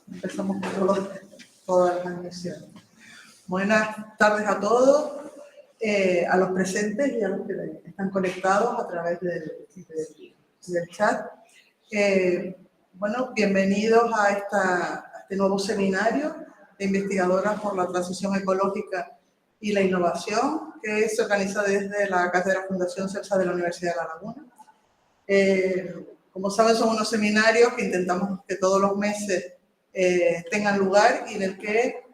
Empezamos con todas las misiones. Buenas tardes a todos, a los presentes y a los que están conectados a través del chat. Bueno, bienvenidos a este nuevo seminario de investigadoras por la transición ecológica y la innovación, que se organiza desde la Cátedra Fundación Celsa de la Universidad de La Laguna. Como saben, son unos seminarios que intentamos que todos los meses tengan lugar y en el que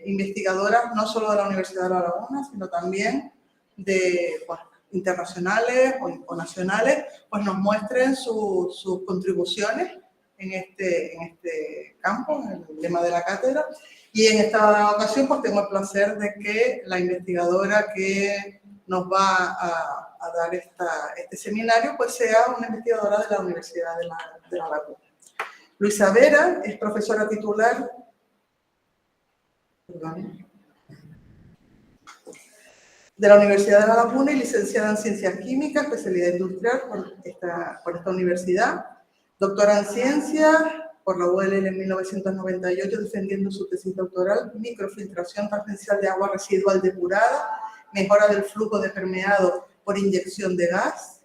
investigadoras no solo de la Universidad de La Laguna, sino también de internacionales o nacionales, pues nos muestren sus contribuciones en este campo, en el tema de la cátedra. Y en esta ocasión pues tengo el placer de que la investigadora que nos va a dar este seminario pues sea una investigadora de la Universidad de La Laguna. Luisa Vera es profesora titular de la Universidad de La Laguna y licenciada en Ciencias Químicas, especialidad industrial por esta universidad. Doctora en Ciencias por la ULL en 1998, defendiendo su tesis doctoral, microfiltración tangencial de agua residual depurada, mejora del flujo de permeado por inyección de gas,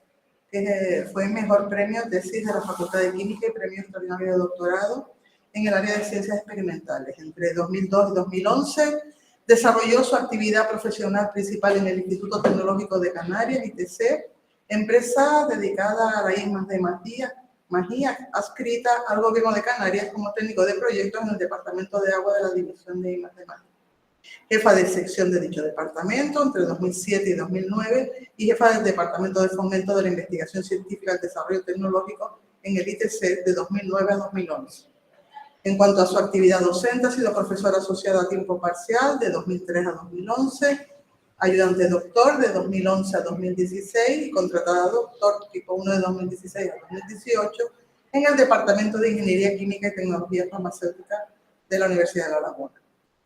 que fue mejor premio tesis de la Facultad de Química y premio extraordinario de doctorado en el área de ciencias experimentales. Entre 2002 y 2011 desarrolló su actividad profesional principal en el Instituto Tecnológico de Canarias, ITC, empresa dedicada a la I+D Magía, adscrita al Gobierno de Canarias como técnico de proyectos en el Departamento de Agua de la División de I+D Magía. Jefa de sección de dicho departamento entre 2007 y 2009 y jefa del Departamento de Fomento de la Investigación Científica y el Desarrollo Tecnológico en el ITC de 2009 a 2011. En cuanto a su actividad docente, ha sido profesora asociada a tiempo parcial de 2003 a 2011, ayudante doctor de 2011 a 2016 y contratada doctor tipo 1 de 2016 a 2018 en el Departamento de Ingeniería Química y Tecnología Farmacéutica de la Universidad de La Laguna.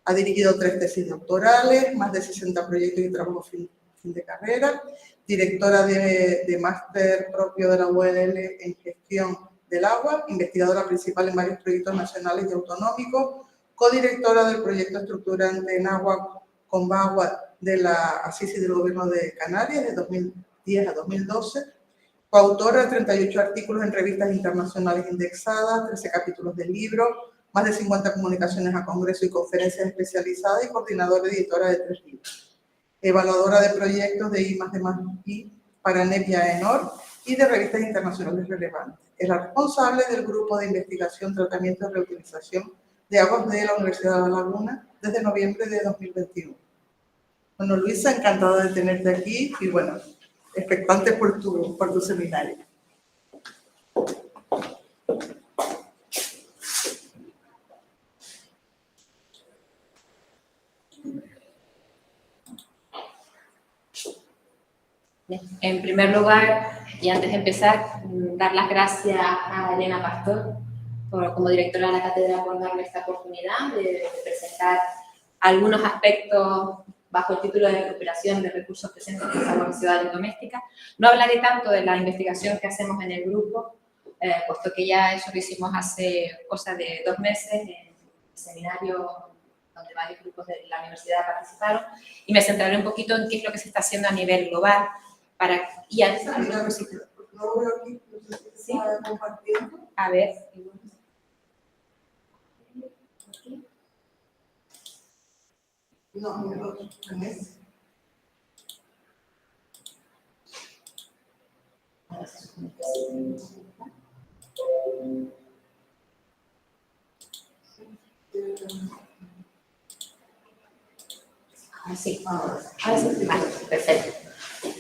Ha dirigido 3 tesis doctorales, más de 60 proyectos y trabajos fin de carrera, directora de máster propio de la ULL en gestión del agua, investigadora principal en varios proyectos nacionales y autonómicos, codirectora del proyecto estructurante en agua con Bagua de la ASISI del Gobierno de Canarias de 2010 a 2012, coautora de 38 artículos en revistas internacionales indexadas, 13 capítulos de libros, más de 50 comunicaciones a congresos y conferencias especializadas y coordinadora editora de 3 libros. Evaluadora de proyectos de I+D+I para NEP y AENOR y de revistas internacionales relevantes. Es la responsable del Grupo de Investigación, Tratamiento y Reutilización de Aguas de la Universidad de La Laguna desde noviembre de 2021. Bueno, Luisa, encantada de tenerte aquí y bueno, expectante por tu seminario. En primer lugar, y antes de empezar, dar las gracias a Elena Pastor como directora de la cátedra por darme esta oportunidad de presentar algunos aspectos bajo el título de recuperación de recursos presentes en las aguas residuales domésticas. No hablaré tanto de la investigación que hacemos en el grupo, puesto que ya eso lo hicimos hace cosa de 2 meses en el seminario donde varios grupos de la universidad participaron, y me centraré un poquito en qué es lo que se está haciendo a nivel global. Y a veces algunas cositas. No veo aquí, no sé si se está compartiendo. A ver. No, en el otro, en ese. Sí, ahora sí, vale, perfecto.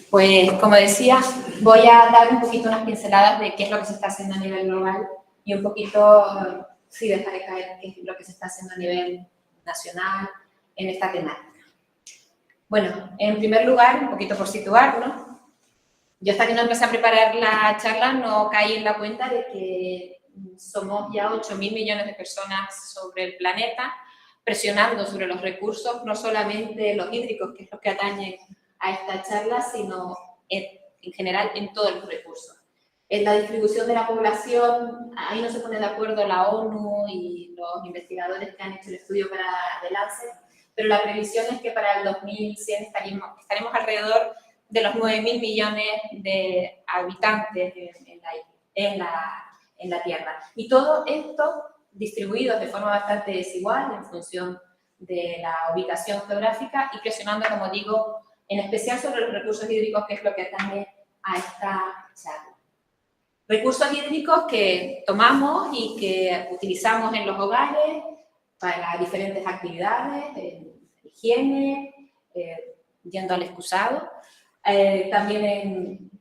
Pues, como decía, voy a dar un poquito unas pinceladas de qué es lo que se está haciendo a nivel global y un poquito, sí, dejaré caer qué es lo que se está haciendo a nivel nacional en esta temática. Bueno, en primer lugar, un poquito por situarnos, yo hasta que no empecé a preparar la charla no caí en la cuenta de que somos ya 8.000 millones de personas sobre el planeta presionando sobre los recursos, no solamente los hídricos, que es lo que atañe a esta charla, sino en general en todos los recursos. En la distribución de la población, ahí no se pone de acuerdo la ONU y los investigadores que han hecho el estudio para The Lancet, pero la previsión es que para el 2100 estaremos alrededor de los 9.000 millones de habitantes en la Tierra. Y todo esto distribuidos de forma bastante desigual en función de la ubicación geográfica y presionando, como digo, en especial sobre los recursos hídricos, que es lo que atañe a esta charla. Recursos hídricos que tomamos y que utilizamos en los hogares para diferentes actividades, higiene, yendo al excusado, también en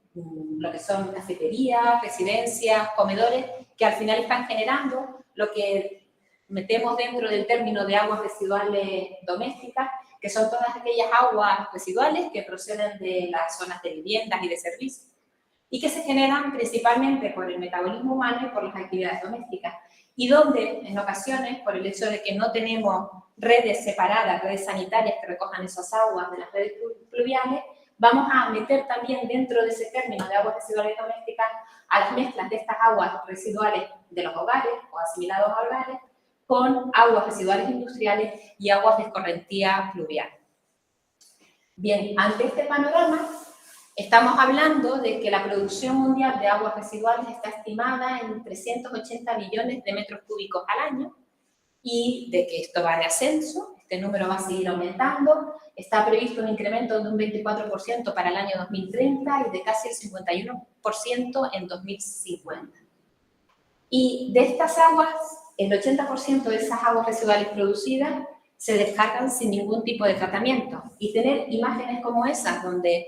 lo que son cafeterías, residencias, comedores, que al final están generando lo que metemos dentro del término de aguas residuales domésticas, que son todas aquellas aguas residuales que proceden de las zonas de viviendas y de servicios, y que se generan principalmente por el metabolismo humano y por las actividades domésticas, y donde en ocasiones, por el hecho de que no tenemos redes separadas, redes sanitarias que recojan esas aguas de las redes pluviales, vamos a meter también dentro de ese término de aguas residuales domésticas a las mezclas de estas aguas residuales de los hogares o asimilados a hogares con aguas residuales industriales y aguas de escorrentía pluvial. Bien, ante este panorama, estamos hablando de que la producción mundial de aguas residuales está estimada en 380 billones de metros cúbicos al año y de que esto va de ascenso, este número va a seguir aumentando, está previsto un incremento de un 24% para el año 2030 y de casi el 51% en 2050. Y de estas aguas, el 80% de esas aguas residuales producidas se descargan sin ningún tipo de tratamiento. Y tener imágenes como esas, donde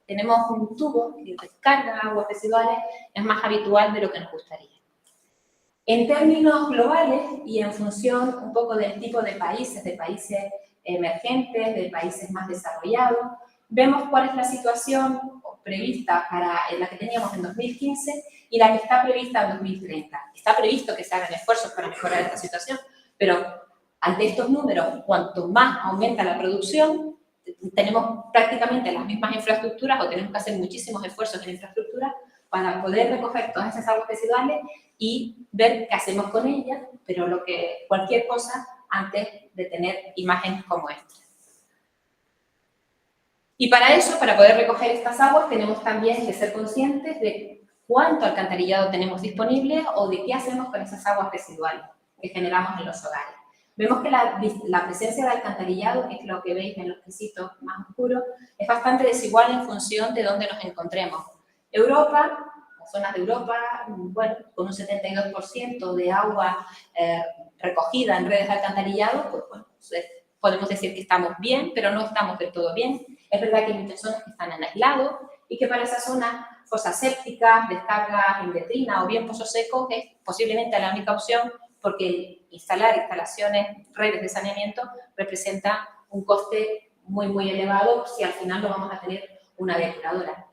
tenemos un tubo que descarga aguas residuales, es más habitual de lo que nos gustaría. En términos globales y en función un poco del tipo de países emergentes, de países más desarrollados, vemos cuál es la situación prevista para la que teníamos en 2015 y la que está prevista en 2030. Está previsto que se hagan esfuerzos para mejorar esta situación, pero ante estos números, cuanto más aumenta la producción, tenemos prácticamente las mismas infraestructuras o tenemos que hacer muchísimos esfuerzos en infraestructura para poder recoger todas esas aguas residuales y ver qué hacemos con ellas, pero cualquier cosa antes de tener imágenes como esta. Y para eso, para poder recoger estas aguas, tenemos también que ser conscientes de cuánto alcantarillado tenemos disponible o de qué hacemos con esas aguas residuales que generamos en los hogares. Vemos que la presencia de alcantarillado, que es lo que veis en los quesitos más oscuros, es bastante desigual en función de dónde nos encontremos. Europa, las zonas de Europa, bueno, con un 72% de agua recogida en redes de alcantarillado, pues bueno, podemos decir que estamos bien, pero no estamos del todo bien. Es verdad que hay muchas zonas que están en aislado y que para esas zonas fosas sépticas, descargas en letrina o bien pozos secos es posiblemente la única opción, porque instalar redes de saneamiento representa un coste muy, muy elevado si al final no vamos a tener una depuradora.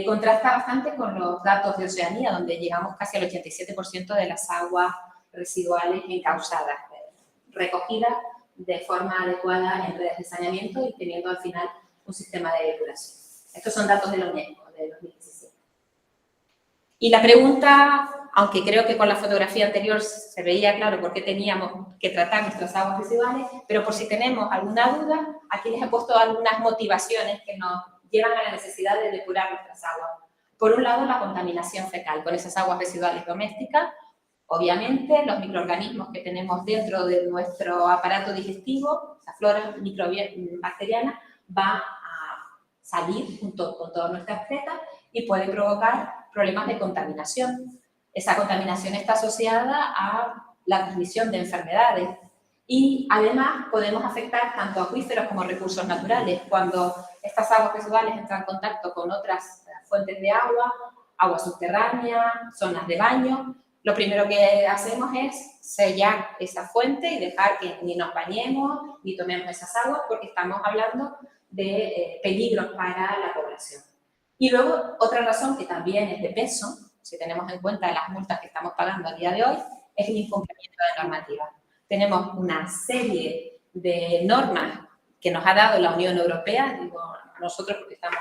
Contrasta bastante con los datos de Oceanía, donde llegamos casi al 87% de las aguas residuales encausadas, recogidas de forma adecuada en redes de saneamiento y teniendo al final un sistema de depuración. Estos son datos de la UNESCO, de 2017. Y la pregunta, aunque creo que con la fotografía anterior se veía claro por qué teníamos que tratar nuestras aguas residuales, pero por si tenemos alguna duda, aquí les he puesto algunas motivaciones que nos llevan a la necesidad de depurar nuestras aguas. Por un lado, la contaminación fecal con esas aguas residuales domésticas. Obviamente, los microorganismos que tenemos dentro de nuestro aparato digestivo, esa flora microbacteriana, va a salir junto con todas nuestras fetas y puede provocar problemas de contaminación. Esa contaminación está asociada a la transmisión de enfermedades y además podemos afectar tanto acuíferos como recursos naturales. Cuando estas aguas residuales entran en contacto con otras fuentes de agua subterránea, zonas de baño, lo primero que hacemos es sellar esa fuente y dejar que ni nos bañemos ni tomemos esas aguas porque estamos hablando de peligros para la población. Y luego, otra razón que también es de peso, si tenemos en cuenta las multas que estamos pagando a día de hoy, es el incumplimiento de normativa. Tenemos una serie de normas que nos ha dado la Unión Europea, digo nosotros porque estamos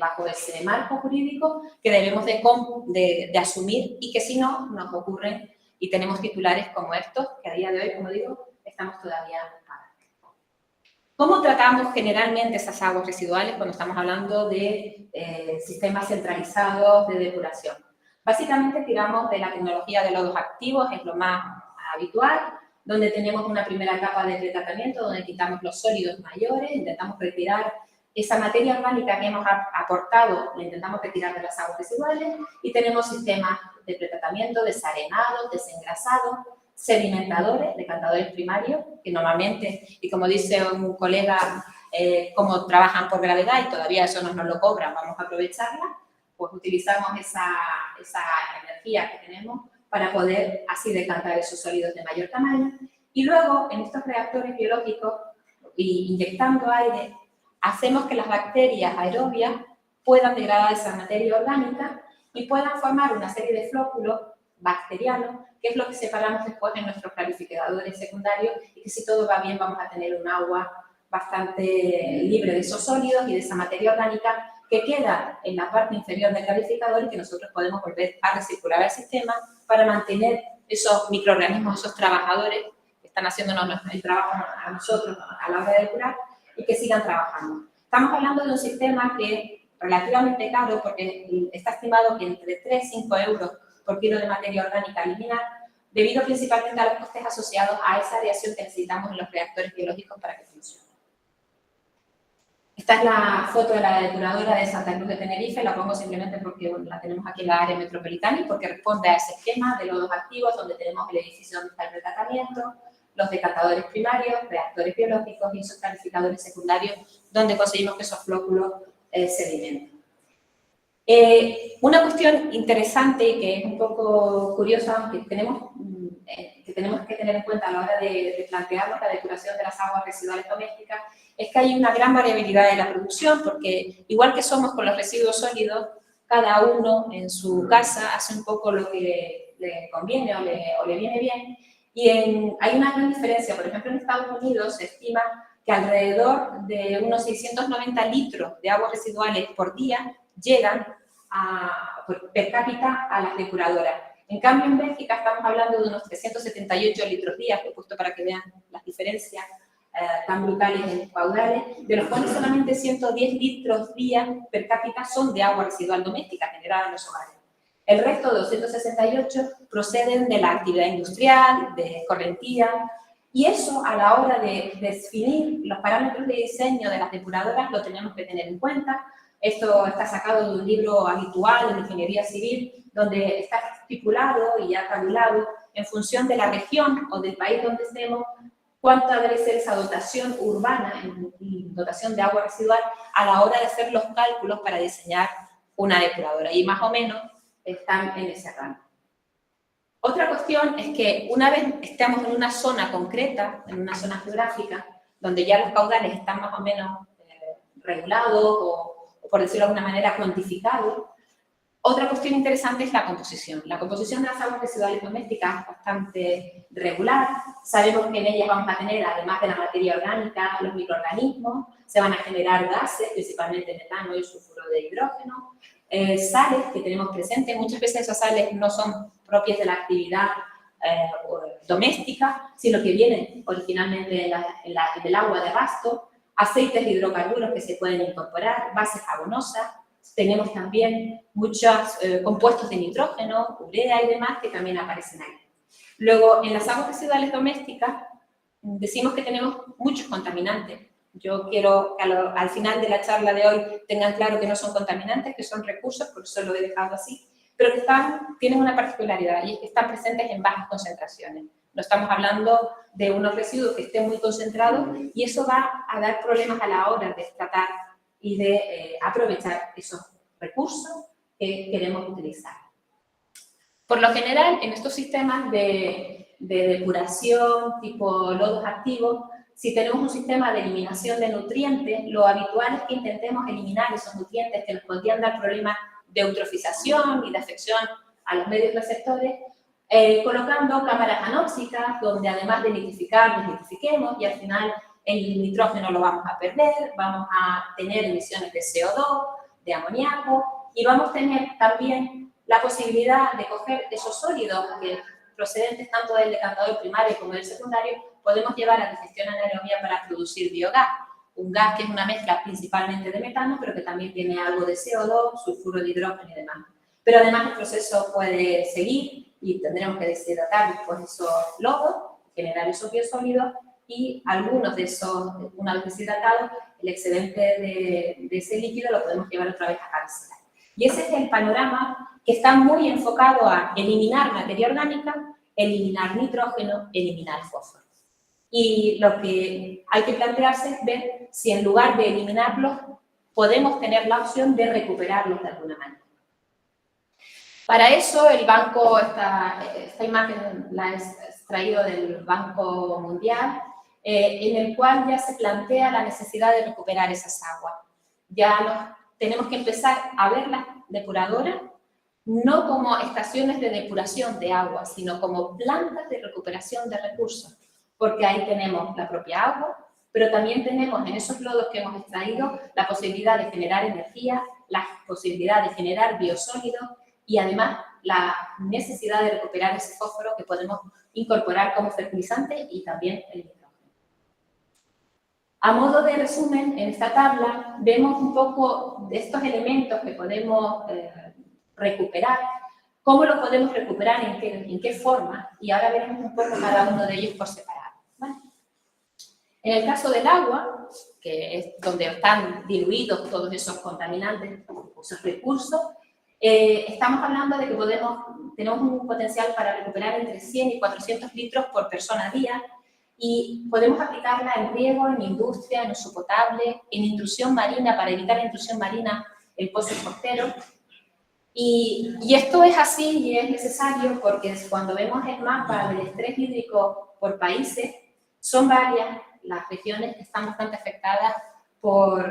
bajo ese marco jurídico, que debemos de asumir y que si no, nos ocurren y tenemos titulares como estos, que a día de hoy, como digo, estamos todavía pagando. ¿Cómo tratamos generalmente esas aguas residuales cuando estamos hablando de sistemas centralizados de depuración? Básicamente tiramos de la tecnología de lodos activos, es lo más habitual, donde tenemos una primera capa de pretratamiento, donde quitamos los sólidos mayores, intentamos retirar esa materia orgánica que hemos aportado, la intentamos retirar de las aguas residuales, y tenemos sistemas de pretratamiento, desarenado, desengrasado, sedimentadores, decantadores primarios, que normalmente, y como dice un colega, como trabajan por gravedad y todavía eso no nos lo cobran, vamos a aprovecharla, pues utilizamos esa energía que tenemos para poder así decantar esos sólidos de mayor tamaño. Y luego, en estos reactores biológicos, inyectando aire, hacemos que las bacterias aerobias puedan degradar esa materia orgánica y puedan formar una serie de flóculos bacterianos, que es lo que separamos después en nuestros clarificadores secundarios, y que si todo va bien vamos a tener un agua bastante libre de esos sólidos y de esa materia orgánica que queda en la parte inferior del clarificador y que nosotros podemos volver a recircular al sistema para mantener esos microorganismos, esos trabajadores que están haciéndonos el trabajo a nosotros a la hora de depurar y que sigan trabajando. Estamos hablando de un sistema que es relativamente caro porque está estimado que entre 3 y 5 euros por kilo de materia orgánica eliminar, debido principalmente a los costes asociados a esa radiación que necesitamos en los reactores biológicos para que funcione. Esta es la foto de la depuradora de Santa Cruz de Tenerife, la pongo simplemente porque bueno, la tenemos aquí en la área metropolitana y porque responde a ese esquema de lodos activos donde tenemos el edificio donde está el pretratamiento, los decantadores primarios, reactores biológicos y esos clarificadores secundarios donde conseguimos que esos flóculos sedimenten. Una cuestión interesante y que es un poco curiosa, que tenemos que tener en cuenta a la hora de plantearnos la depuración de las aguas residuales domésticas, es que hay una gran variabilidad de la producción, porque igual que somos con los residuos sólidos, cada uno en su casa hace un poco lo que le conviene o le viene bien, y hay una gran diferencia. Por ejemplo, en Estados Unidos se estima que alrededor de unos 690 litros de aguas residuales por día llegan per cápita a las depuradoras. En cambio, en Bélgica estamos hablando de unos 378 litros día, que he puesto para que vean las diferencias tan brutales en caudales, de los cuales solamente 110 litros día per cápita son de agua residual doméstica generada en los hogares. El resto de 268 proceden de la actividad industrial, de escorrentía, y eso a la hora de definir los parámetros de diseño de las depuradoras lo tenemos que tener en cuenta. Esto está sacado de un libro habitual de ingeniería civil, donde está estipulado y ya tabulado en función de la región o del país donde estemos, cuánta debe ser esa dotación urbana y dotación de agua residual a la hora de hacer los cálculos para diseñar una depuradora. Y más o menos están en ese rango. Otra cuestión es que una vez estamos en una zona concreta, en una zona geográfica, donde ya los caudales están más o menos regulados o, por decirlo de alguna manera, cuantificados, otra cuestión interesante es la composición. La composición de las aguas residuales domésticas es bastante regular. Sabemos que en ellas vamos a tener, además de la materia orgánica, los microorganismos, se van a generar gases, principalmente metano y sulfuro de hidrógeno, sales que tenemos presentes. Muchas veces esas sales no son propias de la actividad doméstica, sino que vienen originalmente del agua de rasto, aceites de hidrocarburos que se pueden incorporar, bases jabonosas. Tenemos también muchos compuestos de nitrógeno, urea y demás que también aparecen ahí. Luego, en las aguas residuales domésticas, decimos que tenemos muchos contaminantes. Yo quiero que al final de la charla de hoy tengan claro que no son contaminantes, que son recursos, por eso lo he dejado así, pero que tienen una particularidad y es que están presentes en bajas concentraciones. No estamos hablando de unos residuos que estén muy concentrados y eso va a dar problemas a la hora de tratar y de aprovechar esos recursos que queremos utilizar. Por lo general, en estos sistemas de depuración tipo lodos activos, si tenemos un sistema de eliminación de nutrientes, lo habitual es que intentemos eliminar esos nutrientes que nos podrían dar problemas de eutrofización y de afección a los medios receptores, colocando cámaras anóxicas, donde además de nitrificar, desnitrifiquemos, y al final el nitrógeno lo vamos a perder, vamos a tener emisiones de CO2, de amoníaco, y vamos a tener también la posibilidad de coger esos sólidos que procedentes tanto del decantador primario como del secundario, podemos llevar a digestión anaerobia para producir biogás, un gas que es una mezcla principalmente de metano, pero que también tiene algo de CO2, sulfuro de hidrógeno y demás. Pero además el proceso puede seguir y tendremos que deshidratar después esos lodos, generar esos biosólidos, y algunos de esos, una vez deshidratados, el excedente de ese líquido lo podemos llevar otra vez a cabecera. Y ese es el panorama que está muy enfocado a eliminar materia orgánica, eliminar nitrógeno, eliminar fósforo. Y lo que hay que plantearse es ver si en lugar de eliminarlos, podemos tener la opción de recuperarlos de alguna manera. Para eso el banco, esta imagen la he extraído del Banco Mundial, en el cual ya se plantea la necesidad de recuperar esas aguas. Ya tenemos que empezar a ver las depuradoras no como estaciones de depuración de agua, sino como plantas de recuperación de recursos, porque ahí tenemos la propia agua, pero también tenemos en esos lodos que hemos extraído la posibilidad de generar energía, la posibilidad de generar biosólidos y además la necesidad de recuperar ese fósforo que podemos incorporar como fertilizante y también el nitrógeno. A modo de resumen, en esta tabla vemos un poco de estos elementos que podemos recuperar, cómo los podemos recuperar, en qué forma, y ahora veremos un poco cada uno de ellos por separado, ¿vale? En el caso del agua, que es donde están diluidos todos esos contaminantes, esos recursos, estamos hablando de que tenemos un potencial para recuperar entre 100 y 400 litros por persona día, y podemos aplicarla en riego, en industria, en uso potable, en intrusión marina, para evitar la intrusión marina en pozos costeros. Y esto es así y es necesario porque cuando vemos el mapa del estrés hídrico por países, son varias las regiones que están bastante afectadas por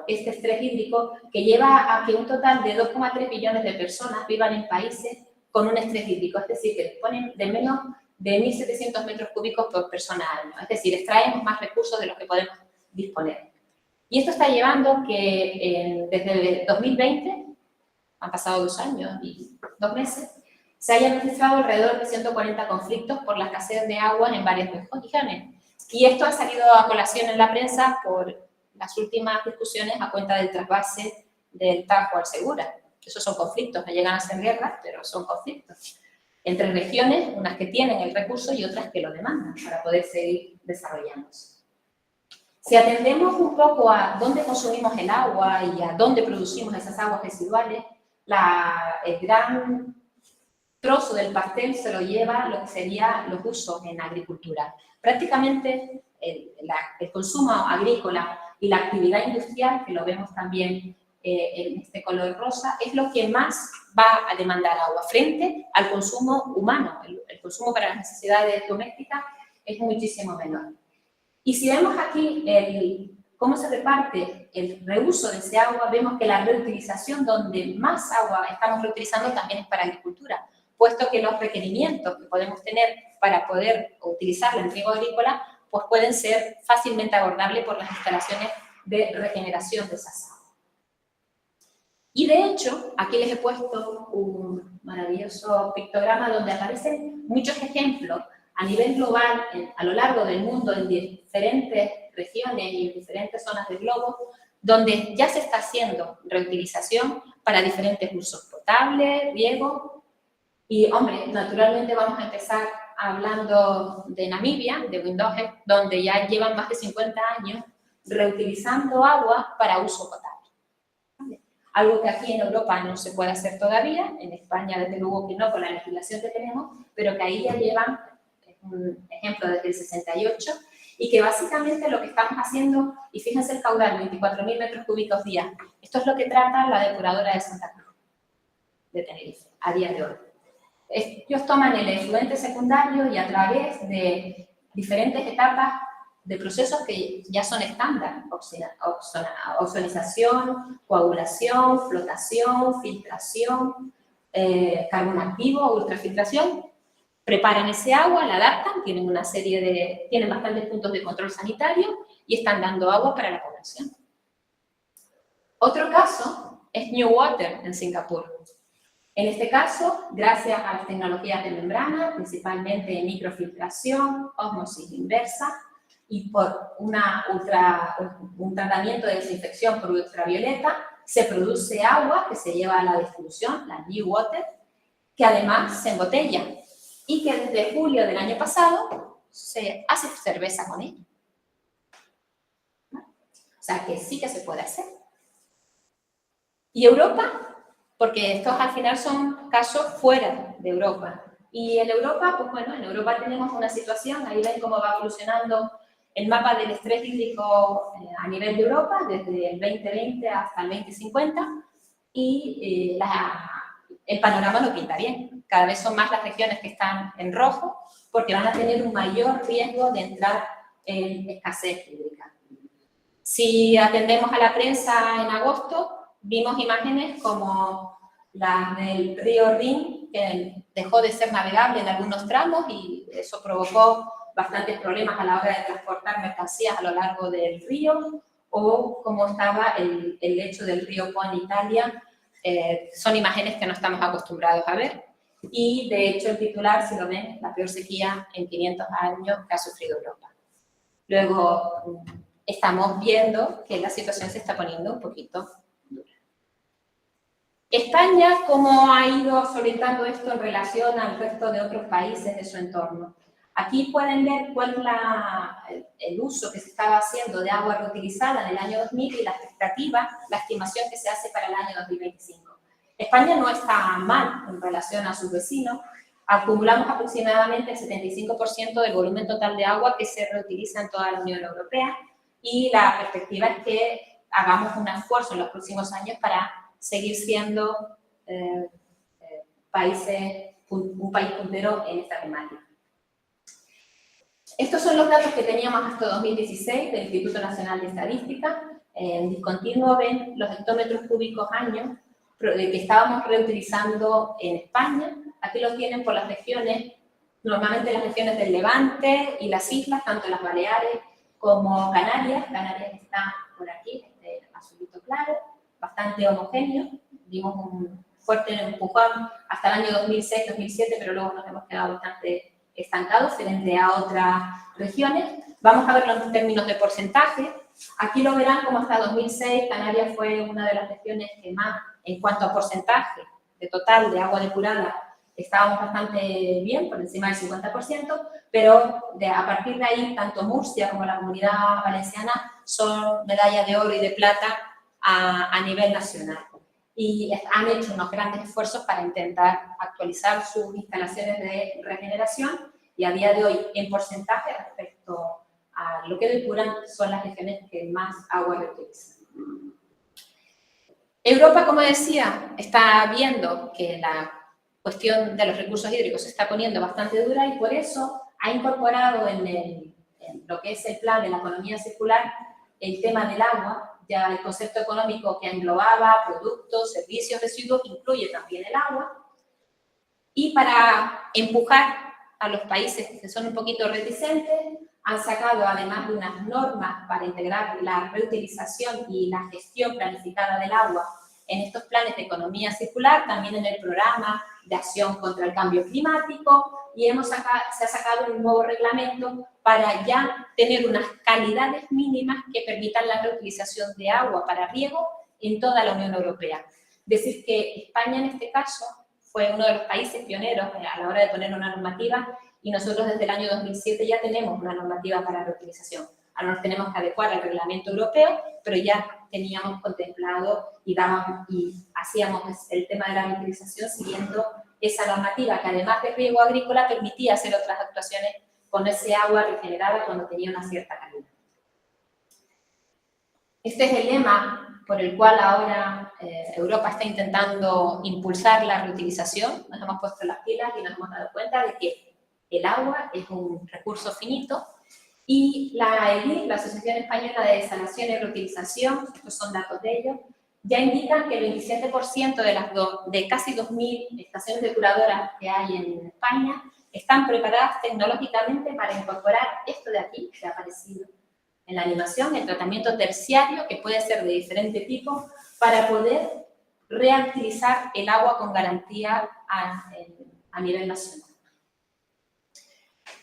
este estrés hídrico, que lleva a que un total de 2,3 billones de personas vivan en países con un estrés hídrico, es decir, que disponen de menos de 1.700 metros cúbicos por persona al año, es decir, extraemos más recursos de los que podemos disponer. Y esto está llevando que desde 2020, han pasado 2 años y 2 meses, se hayan registrado alrededor de 140 conflictos por la escasez de agua en varias regiones. Y esto ha salido a colación en la prensa por las últimas discusiones a cuenta del trasvase del Tajo al Segura. Esos son conflictos, no llegan a ser guerras, pero son conflictos entre regiones, unas que tienen el recurso y otras que lo demandan para poder seguir desarrollándose. Si atendemos un poco a dónde consumimos el agua y a dónde producimos esas aguas residuales, el gran trozo del pastel se lo lleva lo que serían los usos en agricultura. Prácticamente el consumo agrícola y la actividad industrial, que lo vemos también en este color rosa, es lo que más va a demandar agua frente al consumo humano. El consumo para las necesidades domésticas es muchísimo menor. Y si vemos aquí cómo se reparte el reuso de ese agua, vemos que la reutilización, donde más agua estamos reutilizando, también es para agricultura, puesto que los requerimientos que podemos tener para poder utilizarla en riego agrícola, pues pueden ser fácilmente abordables por las instalaciones de regeneración de esas aguas. Y de hecho, aquí les he puesto un maravilloso pictograma donde aparecen muchos ejemplos a nivel global, a lo largo del mundo, en diferentes regiones y en diferentes zonas del globo, donde ya se está haciendo reutilización para diferentes usos, potable, riego. Y, hombre, naturalmente vamos a empezar hablando de Namibia, de Windhoek, donde ya llevan más de 50 años reutilizando agua para uso potable. ¿Vale? Algo que aquí en Europa no se puede hacer todavía, en España desde luego que no, con la legislación que tenemos, pero que ahí ya llevan, un ejemplo desde el 68, y que básicamente lo que estamos haciendo, y fíjense el caudal, 24.000 metros cúbicos día, esto es lo que trata la depuradora de Santa Cruz, de Tenerife, a día de hoy. Ellos toman el efluente secundario y a través de diferentes etapas de procesos que ya son estándar: ozonización, coagulación, flotación, filtración, carbón activo, ultrafiltración. Preparan ese agua, la adaptan, tienen bastantes puntos de control sanitario y están dando agua para la población. Otro caso es New Water en Singapur. En este caso, gracias a las tecnologías de membrana, principalmente microfiltración, ósmosis inversa, y por un tratamiento de desinfección por ultravioleta, se produce agua que se lleva a la distribución, la New Water, que además se embotella y que desde julio del año pasado se hace cerveza con ella. O sea que sí que se puede hacer. ¿Y Europa? Porque estos al final son casos fuera de Europa. Y en Europa, pues bueno, en Europa tenemos una situación, ahí ven cómo va evolucionando el mapa del estrés hídrico a nivel de Europa, desde el 2020 hasta el 2050, y el panorama lo pinta bien. Cada vez son más las regiones que están en rojo, porque van a tener un mayor riesgo de entrar en escasez hídrica. Si atendemos a la prensa en agosto, vimos imágenes como las del río Rin, que dejó de ser navegable en algunos tramos y eso provocó bastantes problemas a la hora de transportar mercancías a lo largo del río, o como estaba el lecho del río Po en Italia. Son imágenes que no estamos acostumbrados a ver. Y de hecho el titular, si lo ven, es la peor sequía en 500 años que ha sufrido Europa. Luego estamos viendo que la situación se está poniendo un poquito dura. España, ¿cómo ha ido solventando esto en relación al resto de otros países de su entorno? Aquí pueden ver cuál es el uso que se estaba haciendo de agua reutilizada en el año 2000 y la expectativa, la estimación que se hace para el año 2025. España no está mal en relación a sus vecinos. Acumulamos aproximadamente el 75% del volumen total de agua que se reutiliza en toda la Unión Europea, y la perspectiva es que hagamos un esfuerzo en los próximos años para seguir siendo un país puntero en esta temática. Estos son los datos que teníamos hasta 2016 del Instituto Nacional de Estadística. En discontinuo ven los hectómetros cúbicos año que estábamos reutilizando en España. Aquí los tienen por las regiones, normalmente las regiones del Levante y las islas, tanto las Baleares como Canarias. Canarias está por aquí, este azulito claro, bastante homogéneo. Dimos un fuerte empujón hasta el año 2006-2007, pero luego nos hemos quedado bastante estancados frente a otras regiones. Vamos a verlo en términos de porcentaje. Aquí lo verán como hasta 2006 Canarias fue una de las regiones que más, en cuanto a porcentaje de total de agua depurada, estábamos bastante bien, por encima del 50%, pero a partir de ahí, tanto Murcia como la Comunidad Valenciana son medallas de oro y de plata a nivel nacional. Y han hecho unos grandes esfuerzos para intentar actualizar sus instalaciones de regeneración, y a día de hoy, en porcentaje respecto a lo que depuran, son las regiones que más agua reutilizan. Europa, como decía, está viendo que la cuestión de los recursos hídricos se está poniendo bastante dura, y por eso ha incorporado en lo que es el plan de la economía circular el tema del agua. Ya el concepto económico que englobaba productos, servicios, residuos, incluye también el agua. Y para empujar a los países que son un poquito reticentes, han sacado, además de unas normas para integrar la reutilización y la gestión planificada del agua en estos planes de economía circular, también en el programa de acción contra el cambio climático, y se ha sacado un nuevo reglamento para ya tener unas calidades mínimas que permitan la reutilización de agua para riego en toda la Unión Europea. Decir que España, en este caso, fue uno de los países pioneros a la hora de poner una normativa, y nosotros desde el año 2007 ya tenemos una normativa para reutilización. Ahora nos tenemos que adecuar al reglamento europeo, pero ya teníamos contemplado y hacíamos el tema de la reutilización siguiendo esa normativa, que además de riego agrícola permitía hacer otras actuaciones con ese agua regenerada cuando tenía una cierta calidad. Este es el lema por el cual ahora Europa está intentando impulsar la reutilización. Nos hemos puesto las pilas y nos hemos dado cuenta de que el agua es un recurso finito Y la ELIR, la Asociación Española de Desalación y Reutilización, estos son datos de ellos, ya indican que el 27% de casi 2.000 estaciones depuradoras que hay en España están preparadas tecnológicamente para incorporar esto de aquí, que ha aparecido en la animación, el tratamiento terciario, que puede ser de diferente tipo, para poder reutilizar el agua con garantía a nivel nacional.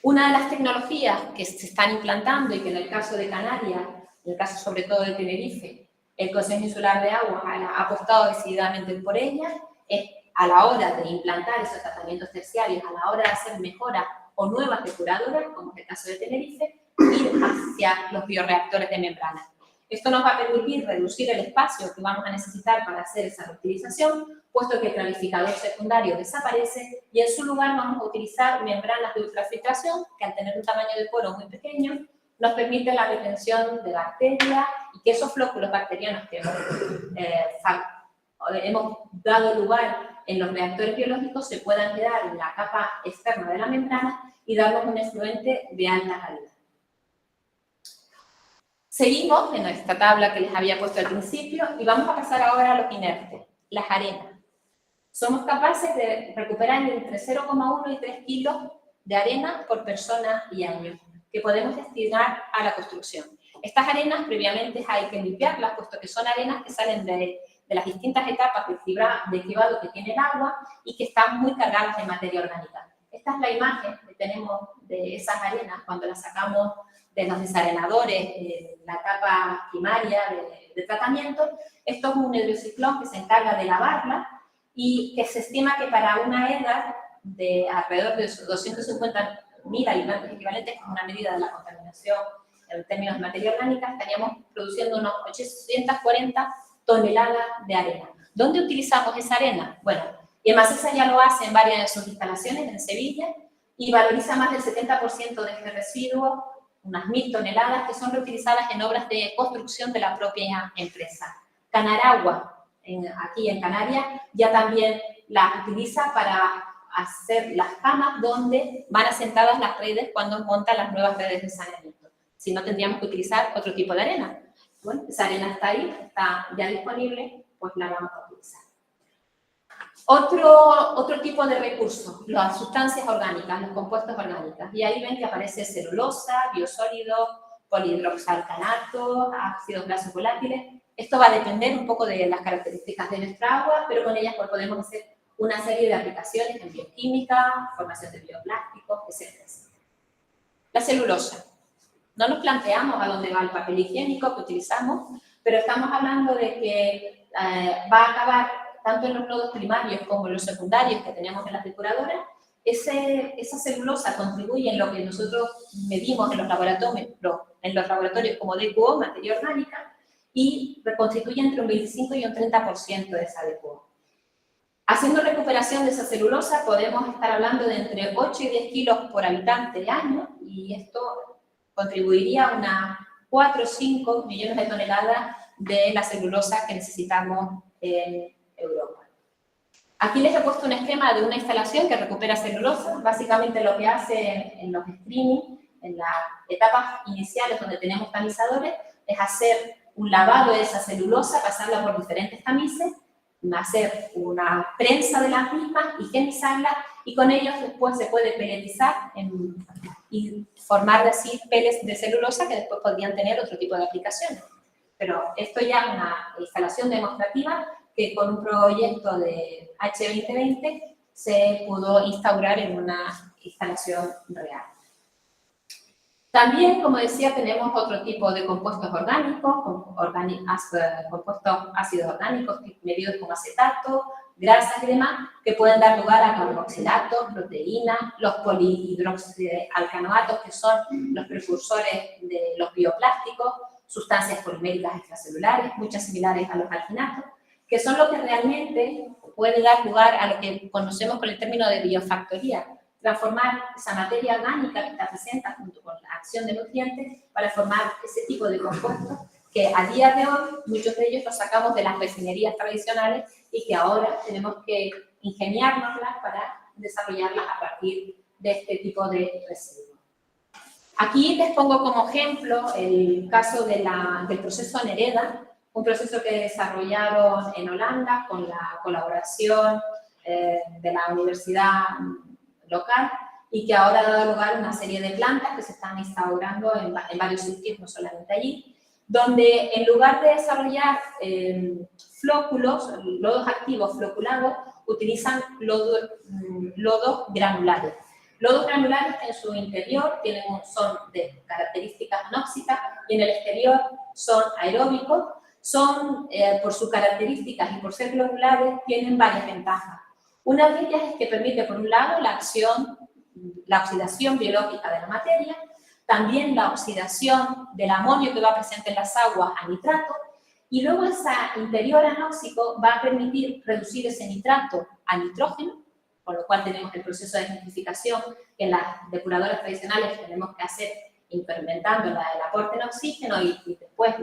Una de las tecnologías que se están implantando y que en el caso de Canarias, en el caso sobre todo de Tenerife, el Consejo Insular de Aguas ha apostado decididamente por ella, es a la hora de implantar esos tratamientos terciarios, a la hora de hacer mejoras o nuevas depuradoras, como es el caso de Tenerife, ir hacia los bioreactores de membrana. Esto nos va a permitir reducir el espacio que vamos a necesitar para hacer esa reutilización, puesto que el clarificador secundario desaparece y en su lugar vamos a utilizar membranas de ultrafiltración que al tener un tamaño de poro muy pequeño nos permiten la retención de bacterias y que esos flóculos bacterianos que hemos dado lugar en los reactores biológicos se puedan quedar en la capa externa de la membrana y darnos un efluente de alta calidad. Seguimos en esta tabla que les había puesto al principio y vamos a pasar ahora a los inertes, las arenas. Somos capaces de recuperar entre 0,1 y 3 kilos de arena por persona y año, que podemos destinar a la construcción. Estas arenas previamente hay que limpiarlas, puesto que son arenas que salen de las distintas etapas de cribado que tiene el agua y que están muy cargadas de materia orgánica. Esta es la imagen que tenemos de esas arenas cuando las sacamos de los desarenadores, la etapa primaria de tratamiento. Esto es un hidrociclón que se encarga de lavarla y que se estima que para una edad de alrededor de 250.000 habitantes equivalentes, que es una medida de la contaminación en términos de materia orgánica, estaríamos produciendo unos 840 toneladas de arena. ¿Dónde utilizamos esa arena? Bueno, Emacesa ya lo hace en varias de sus instalaciones en Sevilla y valoriza más del 70% de este residuo, unas 1.000 toneladas, que son reutilizadas en obras de construcción de la propia empresa. Canaragua, aquí en Canarias, ya también las utiliza para hacer las camas donde van asentadas las redes cuando montan las nuevas redes de saneamiento. Si no, tendríamos que utilizar otro tipo de arena. Bueno, esa arena está ahí, está ya disponible, pues la vamos a utilizar. Otro tipo de recursos, las sustancias orgánicas, los compuestos orgánicos. Y ahí ven que aparece celulosa, biosólidos, polihidroxalcanato, ácidos grasos volátiles. Esto va a depender un poco de las características de nuestra agua, pero con ellas pues, podemos hacer una serie de aplicaciones en bioquímica, formación de bioplásticos, etc. La celulosa. No nos planteamos a dónde va el papel higiénico que utilizamos, pero estamos hablando de que va a acabar tanto en los nodos primarios como en los secundarios que tenemos en las depuradoras. Esa celulosa contribuye en lo que nosotros medimos en los laboratorios como DQO, materia orgánica, y reconstituye entre un 25 y un 30% de esa DQO. Haciendo recuperación de esa celulosa podemos estar hablando de entre 8 y 10 kilos por habitante de año, y esto contribuiría a unas 4 o 5 millones de toneladas de la celulosa que necesitamos en Europa. Aquí les he puesto un esquema de una instalación que recupera celulosa. Básicamente lo que hace en los streaming, en las etapas iniciales donde tenemos tamizadores, es hacer un lavado de esa celulosa, pasarla por diferentes tamices, hacer una prensa de las mismas, higienizarlas, y con ellos después se puede pelletizar y formar así peles de celulosa que después podrían tener otro tipo de aplicaciones. Pero esto ya es una instalación demostrativa que con un proyecto de H2020 se pudo instaurar en una instalación real. También, como decía, tenemos otro tipo de compuestos orgánicos, compuestos ácidos orgánicos medidos con acetato, grasas y demás, que pueden dar lugar a carboxilatos, proteínas, los polihidroxialcanoatos, que son los precursores de los bioplásticos, sustancias poliméricas extracelulares, muchas similares a los alginatos, que son lo que realmente puede dar lugar a lo que conocemos con el término de biofactoría, transformar esa materia orgánica que está presente junto con la acción de nutrientes para formar ese tipo de compuestos que a día de hoy muchos de ellos los sacamos de las refinerías tradicionales y que ahora tenemos que ingeniárnoslas para desarrollarlas a partir de este tipo de residuos. Aquí les pongo como ejemplo el caso del proceso Nereda, un proceso que desarrollaron en Holanda con la colaboración de la universidad local y que ahora ha dado lugar a una serie de plantas que se están instaurando en varios sitios, no solamente allí, donde en lugar de desarrollar flóculos, lodos activos floculados, utilizan lodos granulares. Lodos granulares que en su interior son de características anóxicas y en el exterior son aeróbicos. Por sus características y por ser granulares, tienen varias ventajas. Una de ellas es que permite, por un lado, la oxidación biológica de la materia, también la oxidación del amonio que va presente en las aguas a nitrato, y luego ese interior anóxico va a permitir reducir ese nitrato a nitrógeno, con lo cual tenemos el proceso de nitrificación que en las depuradoras tradicionales tenemos que hacer incrementando el aporte en oxígeno y después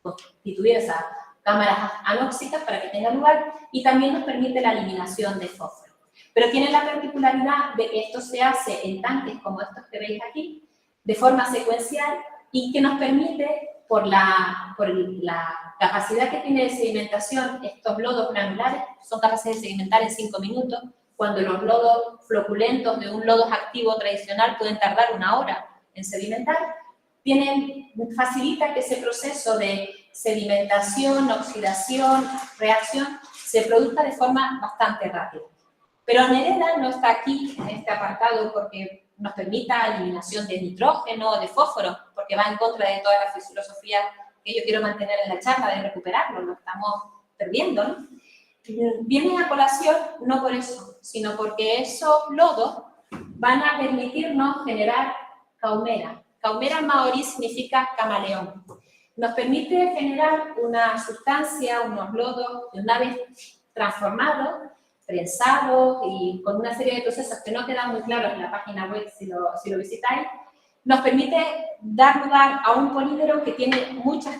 constituir esas cámaras anóxicas para que tenga lugar, y también nos permite la eliminación de fósforo. Pero tiene la particularidad de que esto se hace en tanques como estos que veis aquí, de forma secuencial, y que nos permite, por la capacidad que tiene de sedimentación, estos lodos granulares son capaces de sedimentar en 5 minutos, cuando los lodos floculentos de un lodo activo tradicional pueden tardar 1 hora en sedimentar. Facilita que ese proceso de sedimentación, oxidación, reacción, se produzca de forma bastante rápida. Pero Nereda no está aquí en este apartado porque nos permita eliminación de nitrógeno, de fósforo, porque va en contra de toda la filosofía que yo quiero mantener en la charla de recuperarlo, lo estamos perdiendo, ¿no? Vienen a colación no por eso, sino porque esos lodos van a permitirnos generar caumera. Caumera en maorí significa camaleón. Nos permite generar una sustancia, unos lodos, una vez transformados, prensados y con una serie de procesos que no quedan muy claros en la página web si lo visitáis, nos permite dar lugar a un polímero que tiene muchas